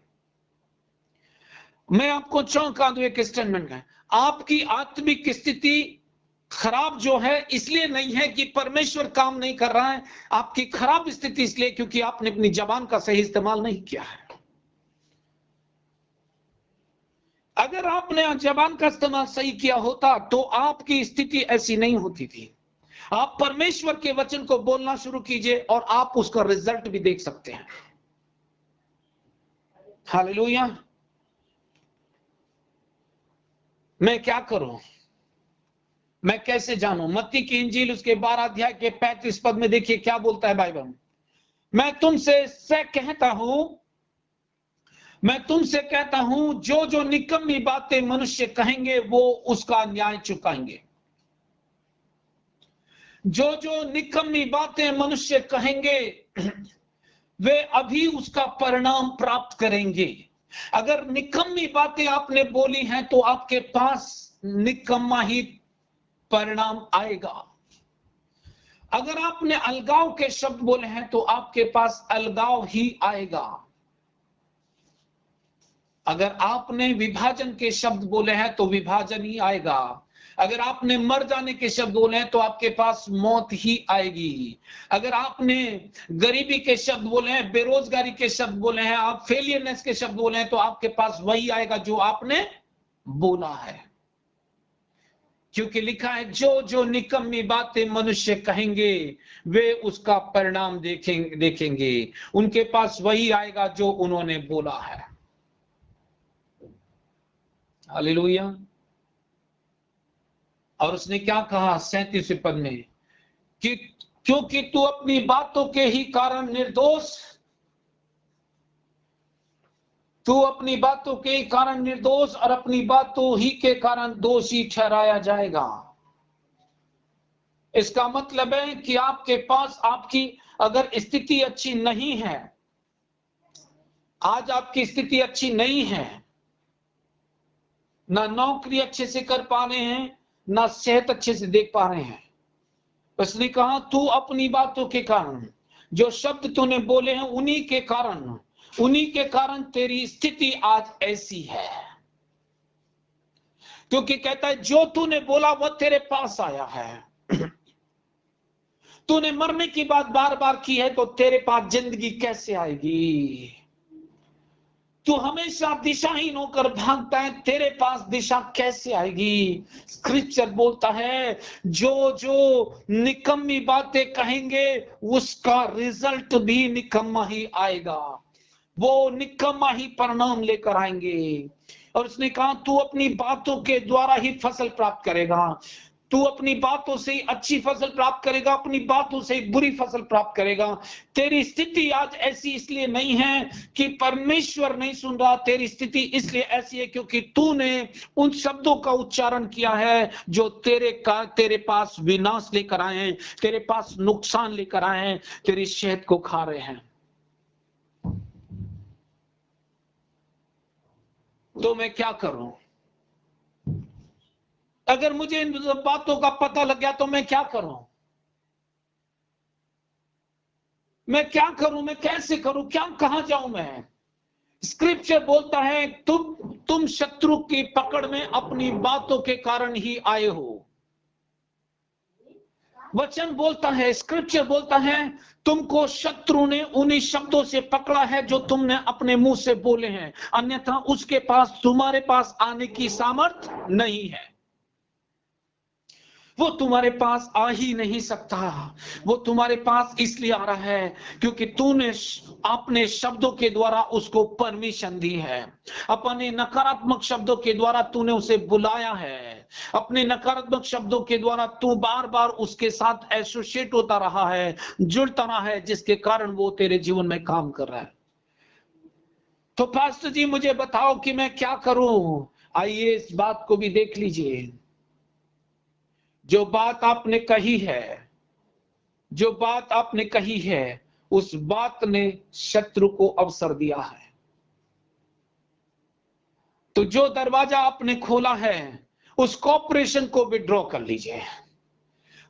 [SPEAKER 1] मैं आपको चौंका दूं एक स्टेटमेंट है, आपकी आत्मिक स्थिति खराब जो है इसलिए नहीं है कि परमेश्वर काम नहीं कर रहा है, आपकी खराब स्थिति इसलिए क्योंकि आपने अपनी जबान का सही इस्तेमाल नहीं किया है। अगर आपने जबान का इस्तेमाल सही किया होता तो आपकी स्थिति ऐसी नहीं होती थी। आप परमेश्वर के वचन को बोलना शुरू कीजिए और आप उसका रिजल्ट भी देख सकते हैं। हालेलुया। मैं क्या करूं, मैं कैसे जानूं? मत्ती की इंजील उसके 12 अध्याय के 35 पद में देखिए क्या बोलता है बाइबल में, मैं तुमसे कहता हूं जो जो निकम्मी बातें मनुष्य कहेंगे वो उसका न्याय चुकाएंगे। जो जो निकम्मी बातें मनुष्य कहेंगे वे अभी उसका परिणाम प्राप्त करेंगे। अगर निकम्मी बातें आपने बोली हैं तो आपके पास निकम्मा ही परिणाम आएगा। अगर आपने अलगाव के शब्द बोले हैं तो आपके पास अलगाव ही आएगा। अगर आपने विभाजन के शब्द बोले हैं तो विभाजन ही आएगा। अगर आपने मर जाने के शब्द बोले हैं तो आपके पास मौत ही आएगी। अगर आपने गरीबी के शब्द बोले हैं, बेरोजगारी के शब्द बोले हैं, आप फेलियरनेस के शब्द बोले हैं, तो आपके पास वही आएगा जो आपने बोला है। क्योंकि लिखा है जो जो निकम्मी बातें मनुष्य कहेंगे वे उसका परिणाम देखेंगे। उनके पास वही आएगा जो उन्होंने बोला है। हालेलुया। और उसने क्या कहा 37वें पद में कि क्योंकि तू अपनी बातों के ही कारण निर्दोष, तू अपनी बातों के कारण निर्दोष और अपनी बातों ही के कारण दोषी ठहराया जाएगा। इसका मतलब है कि आपके पास आपकी अगर स्थिति अच्छी नहीं है, आज आपकी स्थिति अच्छी नहीं है, ना नौकरी अच्छे से कर पा रहे हैं, ना सेहत अच्छे से देख पा रहे हैं, उसने कहा तू अपनी बातों के कारण, जो शब्द तूने बोले हैं उन्हीं के कारण तेरी स्थिति आज ऐसी है। क्योंकि कहता है जो तूने बोला वो तेरे पास आया है। तूने मरने की बात बार बार की है तो तेरे पास जिंदगी कैसे आएगी? तू हमेशा दिशाहीन होकर भागता है, तेरे पास दिशा कैसे आएगी? स्क्रिप्चर बोलता है जो जो निकम्मी बातें कहेंगे उसका रिजल्ट भी निकम्मा ही आएगा, वो निकम्मा ही परिणाम लेकर आएंगे। और उसने कहा तू अपनी बातों के द्वारा ही फसल प्राप्त करेगा, तू अपनी बातों से अच्छी फसल प्राप्त करेगा, अपनी बातों से बुरी फसल प्राप्त करेगा। तेरी स्थिति आज ऐसी इसलिए नहीं है कि परमेश्वर नहीं सुन रहा, तेरी स्थिति इसलिए ऐसी है क्योंकि तूने उन शब्दों का उच्चारण किया है जो तेरे पास विनाश लेकर आए हैं, तेरे पास नुकसान लेकर आए हैं, तेरी सेहत को खा रहे हैं। तो मैं क्या करूं? अगर मुझे इन बातों का पता लग गया तो मैं क्या करूं? मैं क्या करूं? मैं कैसे करूं? क्या कहां जाऊं मैं? स्क्रिप्चर बोलता है तुम शत्रु की पकड़ में अपनी बातों के कारण ही आए हो। वचन बोलता है, स्क्रिप्चर बोलता है तुमको शत्रु ने उन्हीं शब्दों से पकड़ा है जो तुमने अपने मुंह से बोले हैं, अन्यथा उसके पास तुम्हारे पास आने की सामर्थ्य नहीं है। वो तुम्हारे पास आ ही नहीं सकता। वो तुम्हारे पास इसलिए आ रहा है क्योंकि तूने अपने शब्दों के द्वारा उसको परमिशन दी है, अपने नकारात्मक शब्दों के द्वारा तूने उसे बुलाया है, अपने नकारात्मक शब्दों के द्वारा तू बार बार उसके साथ एसोसिएट होता रहा है, जुड़ता रहा है, जिसके कारण वो तेरे जीवन में काम कर रहा है। तो पास्टर जी मुझे बताओ कि मैं क्या करूं? आइए इस बात को भी देख लीजिए। जो बात आपने कही है, जो बात आपने कही है, उस बात ने शत्रु को अवसर दिया है। तो जो दरवाजा आपने खोला है उस कॉपरेशन को विड्रॉ कर लीजिए,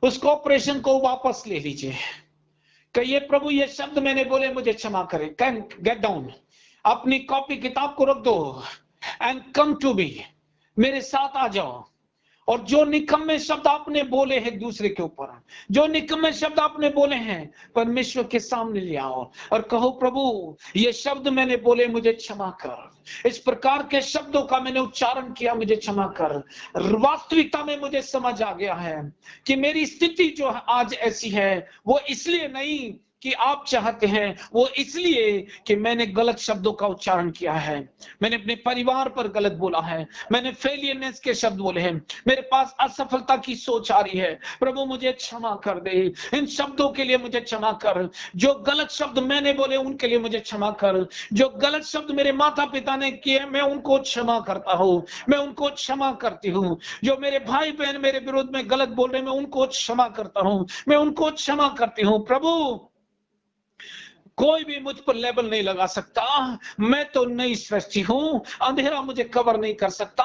[SPEAKER 1] उस कॉपरेशन को वापस ले लीजिए। कहिए प्रभु ये शब्द मैंने बोले मुझे क्षमा करें। कैन गेट डाउन, अपनी कॉपी किताब को रख दो एंड कम टू मी, मेरे साथ आ जाओ। और जो निकम्मे शब्द आपने बोले हैं दूसरे के ऊपर, जो निकम्मे शब्द आपने बोले हैं परमेश्वर के सामने ले आओ और कहो प्रभु ये शब्द मैंने बोले मुझे क्षमा कर, इस प्रकार के शब्दों का मैंने उच्चारण किया मुझे क्षमा कर। वास्तविकता में मुझे समझ आ गया है कि मेरी स्थिति जो आज ऐसी है वो इसलिए नहीं कि आप चाहते हैं, वो इसलिए कि मैंने गलत शब्दों का उच्चारण किया है, मैंने अपने परिवार पर गलत बोला है, मैंने फेलियरनेस के शब्द बोले हैं, मेरे पास असफलता की सोच आ रही है। प्रभु मुझे क्षमा कर दे, इन शब्दों के लिए मुझे क्षमा कर, जो गलत शब्द मैंने बोले उनके लिए मुझे क्षमा कर, जो गलत शब्द मेरे माता पिता ने किए मैं उनको क्षमा करता हूं, मैं उनको क्षमा करती हूं। जो मेरे भाई बहन मेरे विरोध में गलत बोल रहे मैं उनको क्षमा करता हूं, मैं उनको क्षमा करती हूं। प्रभु कोई भी मुझ पर लेबल नहीं लगा सकता, मैं तो नई सृष्टि हूं, अंधेरा मुझे कवर नहीं कर सकता,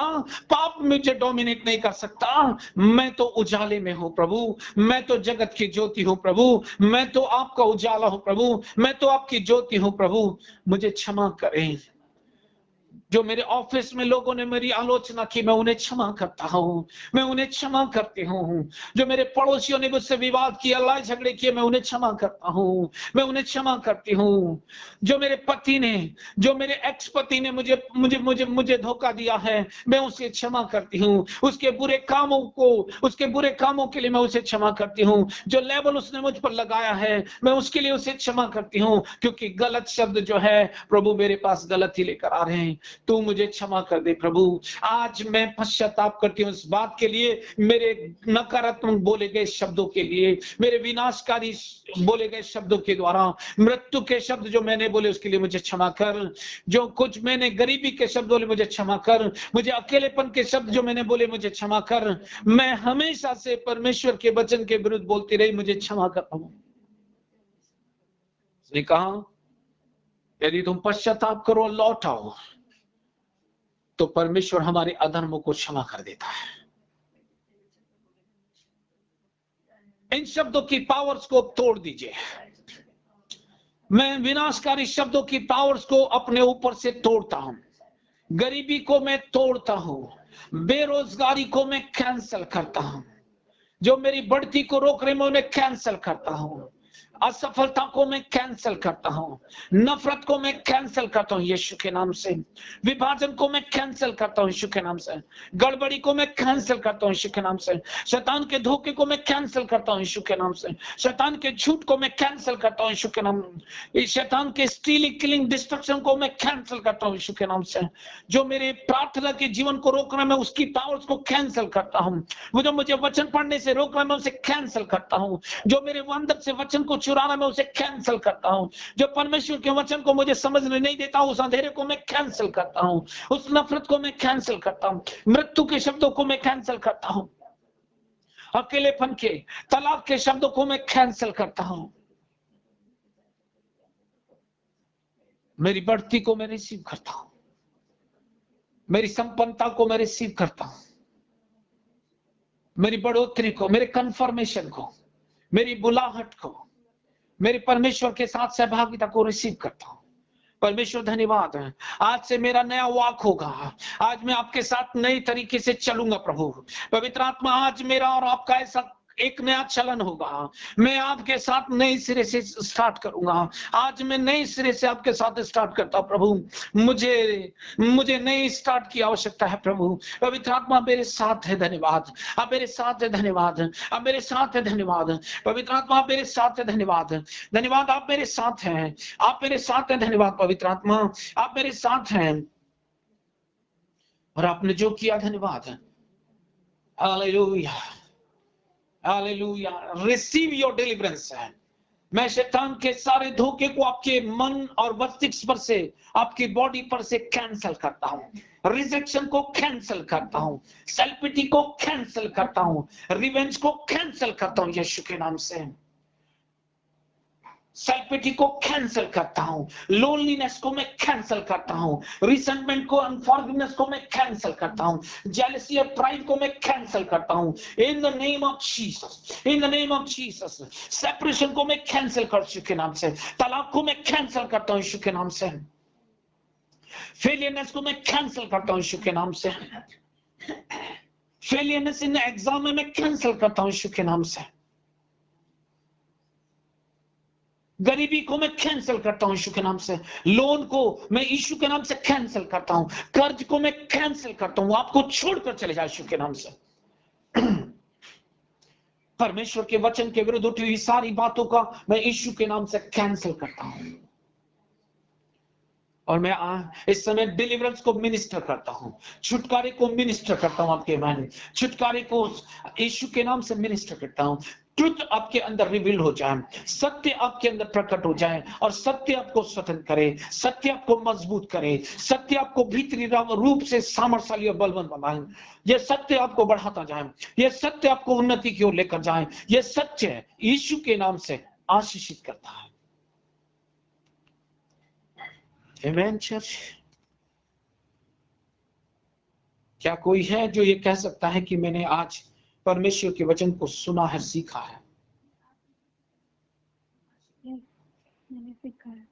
[SPEAKER 1] पाप मुझे डोमिनेट नहीं कर सकता, मैं तो उजाले में हूं प्रभु, मैं तो जगत की ज्योति हूं प्रभु, मैं तो आपका उजाला हूं प्रभु, मैं तो आपकी ज्योति हूं प्रभु, मुझे क्षमा करें। जो मेरे ऑफिस में लोगों ने मेरी आलोचना की, मैं उन्हें क्षमा करता हूँ, मैं उन्हें क्षमा करती हूँ। जो मेरे पड़ोसियों ने मुझसे विवाद किया, लड़ाई झगड़े किए, मैं उन्हें क्षमा करता हूँ, मैं उन्हें क्षमा करती हूँ। जो मेरे पति ने, जो मेरे एक्स पति ने मुझे मुझे मुझे मुझे धोखा दिया है, मैं उसे क्षमा करती हूँ। उसके बुरे कामों के लिए मैं उसे क्षमा करती हूँ। जो लेबल उसने मुझ पर लगाया है, मैं उसके लिए उसे क्षमा करती हूँ, क्योंकि गलत शब्द जो है प्रभु मेरे पास गलत ही लेकर आ रहे हैं। तू मुझे क्षमा कर दे प्रभु। आज मैं पश्चाताप करती हूँ इस बात के लिए, मेरे नकारात्मक बोले गए शब्दों के लिए, मेरे विनाशकारी बोले गए शब्दों के द्वारा, मृत्यु के शब्द जो मैंने बोले उसके लिए मुझे क्षमा कर। जो कुछ मैंने गरीबी के शब्द बोले मुझे क्षमा कर। मुझे अकेलेपन के शब्द जो मैंने बोले मुझे क्षमा कर। मैं हमेशा से परमेश्वर के वचन के विरुद्ध बोलती रही, मुझे क्षमा कर प्रभु। उसने कहा यदि तुम पश्चाताप करो, लौट आओ, तो परमेश्वर हमारे अधर्मों को क्षमा कर देता है। इन शब्दों की पावर्स को तोड़ दीजिए। मैं विनाशकारी शब्दों की पावर्स को अपने ऊपर से तोड़ता हूं। गरीबी को मैं तोड़ता हूं, बेरोजगारी को मैं कैंसिल करता हूं, जो मेरी बढ़ती को रोक रहे मैं उन्हें कैंसिल करता हूं, असफलता को मैं कैंसिल करता हूं, नफरत को मैं कैंसिल करता हूं यीशु के नाम से, विभाजन को मैं कैंसिल करता हूं यीशु के नाम से, गड़बड़ी को मैं कैंसिल करता हूं यीशु के नाम से, शैतान के धोखे को मैं कैंसिल करता हूं यीशु के नाम से, शैतान के झूठ को मैं कैंसिल करता हूं यीशु के नाम, शैतान के स्टीलिंग, किलिंग, डिस्ट्रक्शन को मैं कैंसिल करता हूं यीशु के नाम से। जो मेरे प्रार्थना के जीवन को रोक रहा है मैं उसकी पावर्स को कैंसिल करता हूं। वो जो मुझे वचन पढ़ने से रोक रहा है मैं उसे कैंसिल करता हूं। जो मेरे अंदर से वचन को चुराना मैं उसे कैंसिल करता हूं। जो परमेश्वर के वचन को मुझे समझने नहीं देता उस अंधेरे को मैं कैंसिल करता हूं। उस नफरत को मैं कैंसिल करता हूं। मृत्यु के शब्दों को मैं कैंसिल करता हूं। अकेलेपन के, तलाक के शब्दों को मैं कैंसिल करता हूं। मेरी बढ़ती को मैं रिसीव करता हूं। मेरी संपन्नता को मैं रिसीव करता हूं। मेरी बढ़ोतरी को, मेरे कन्फर्मेशन को, मेरी बुलाहट को, मेरे परमेश्वर के साथ सहभागिता को रिसीव करता हूं। परमेश्वर धन्यवाद है। आज से मेरा नया वाक होगा। आज मैं आपके साथ नई तरीके से चलूंगा प्रभु। पवित्र आत्मा आज मेरा और आपका ऐसा एक नया चलन होगा। मैं आपके साथ नए सिरे से स्टार्ट करूंगा। आज मैं नए सिरे से आपके साथ स्टार्ट करता हूं प्रभु। मुझे नई स्टार्ट की आवश्यकता है प्रभु। पवित्र आत्मा मेरे साथ है, धन्यवाद। आप मेरे साथ है, धन्यवाद। आप मेरे साथ है, धन्यवाद। पवित्र आत्मा आप मेरे साथ है, धन्यवाद। धन्यवाद आप मेरे साथ हैं। आप मेरे साथ हैं, धन्यवाद पवित्र आत्मा। आप मेरे साथ हैं और आपने जो किया धन्यवाद। Hallelujah, hallelujah. Receive your deliverance है। मैं शैतान के सारे धोखे को आपके मन और मस्तिष्क पर से, आपकी बॉडी पर से कैंसिल करता हूं। रिजेक्शन को कैंसिल करता हूं। सेल्फ पिटी को कैंसिल करता हूं। रिवेंज को कैंसिल करता हूं यीशु के नाम से। सेल्फ पिटी को कैंसिल करता हूं। लोनलीनेस को मैं कैंसिल करता हूं। रिसेंटमेंट को, अनफॉरगिवनेस को मैं कैंसिल करता हूं। जेलसी और प्राइड को मैं कैंसिल करता हूं। In the name of Jesus, in the name of Jesus. Separation को मैं कैंसिल कर यीशु के नाम से। तलाक को मैं कैंसिल करता हूं यीशु के नाम से। फेलियरनेस को मैं कैंसिल करता हूं यीशु के नाम से। फेलियरनेस इन एग्जाम में मैं कैंसिल करता हूं यीशु के नाम से। गरीबी को मैं कैंसिल करता हूं यीशु के नाम से। लोन को मैं यीशु के नाम से कैंसिल करता हूं। कर्ज को मैं कैंसिल करता हूं। आपको छोड़कर चले जाए यीशु के नाम से। परमेश्वर के वचन के विरुद्ध उठी हुई सारी बातों का मैं यीशु के नाम से कैंसिल करता हूं। और मैं इस समय डिलीवरेंस को मिनिस्टर करता हूं। छुटकारे को मिनिस्टर करता हूं आपके मन। छुटकारे को यीशु के नाम से मिनिस्टर करता हूं। ट्रुथ आपके अंदर रिवील हो जाए, सत्य आपके अंदर प्रकट हो जाए और सत्य आपको स्वतंत्र करे, सत्य आपको मजबूत करे, सत्य आपको भीतरी रूप से सामर्थ्यशाली और बलवान बनाए। यह सत्य आपको बढ़ाता जाए, यह सत्य आपको उन्नति की ओर लेकर जाए। यह सत्य यीशु के नाम से आशीषित करता है। आमेन चर्च। क्या कोई है जो ये कह सकता है कि मैंने आज परमेश्वर के वचन को सुना है, सीखा है?
[SPEAKER 2] मैंने सीखा है।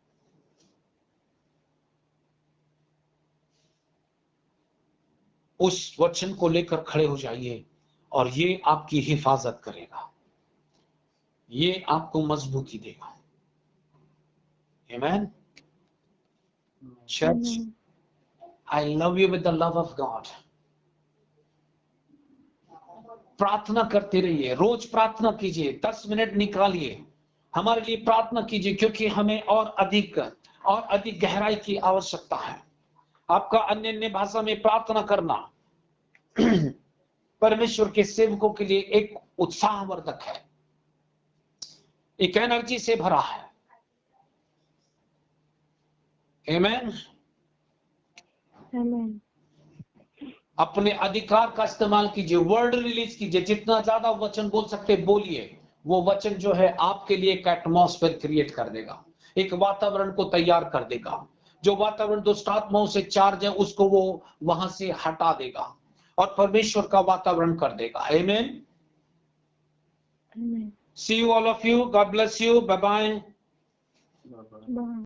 [SPEAKER 1] उस वचन को लेकर खड़े हो जाइए और ये आपकी हिफाजत करेगा, ये आपको मजबूती देगा। आमीन। Church, I love you with the love of God. प्रार्थना करते रहिए, रोज प्रार्थना कीजिए, 10 मिनट निकालिए, हमारे लिए प्रार्थना कीजिए, क्योंकि हमें और अधिक गहराई की आवश्यकता है। आपका अन्य भाषा में प्रार्थना करना परमेश्वर के सेवकों के लिए एक उत्साहवर्धक है, एक एनर्जी से भरा है। आमीन।
[SPEAKER 2] आमीन।
[SPEAKER 1] अपने अधिकार का इस्तेमाल कीजिए, वर्ड रिलीज कीजिए, जितना ज्यादा वचन बोल सकते बोलिए। वो वचन जो है आपके लिए एक एटमॉस्फेयर क्रिएट कर देगा, एक वातावरण को तैयार कर देगा। जो वातावरण दुष्ट आत्माओं से चार्ज है उसको वो वहां से हटा देगा और परमेश्वर का वातावरण कर देगा। आमीन।
[SPEAKER 2] आमीन।
[SPEAKER 1] See you all of you. God bless you. Bye bye.
[SPEAKER 2] Bye.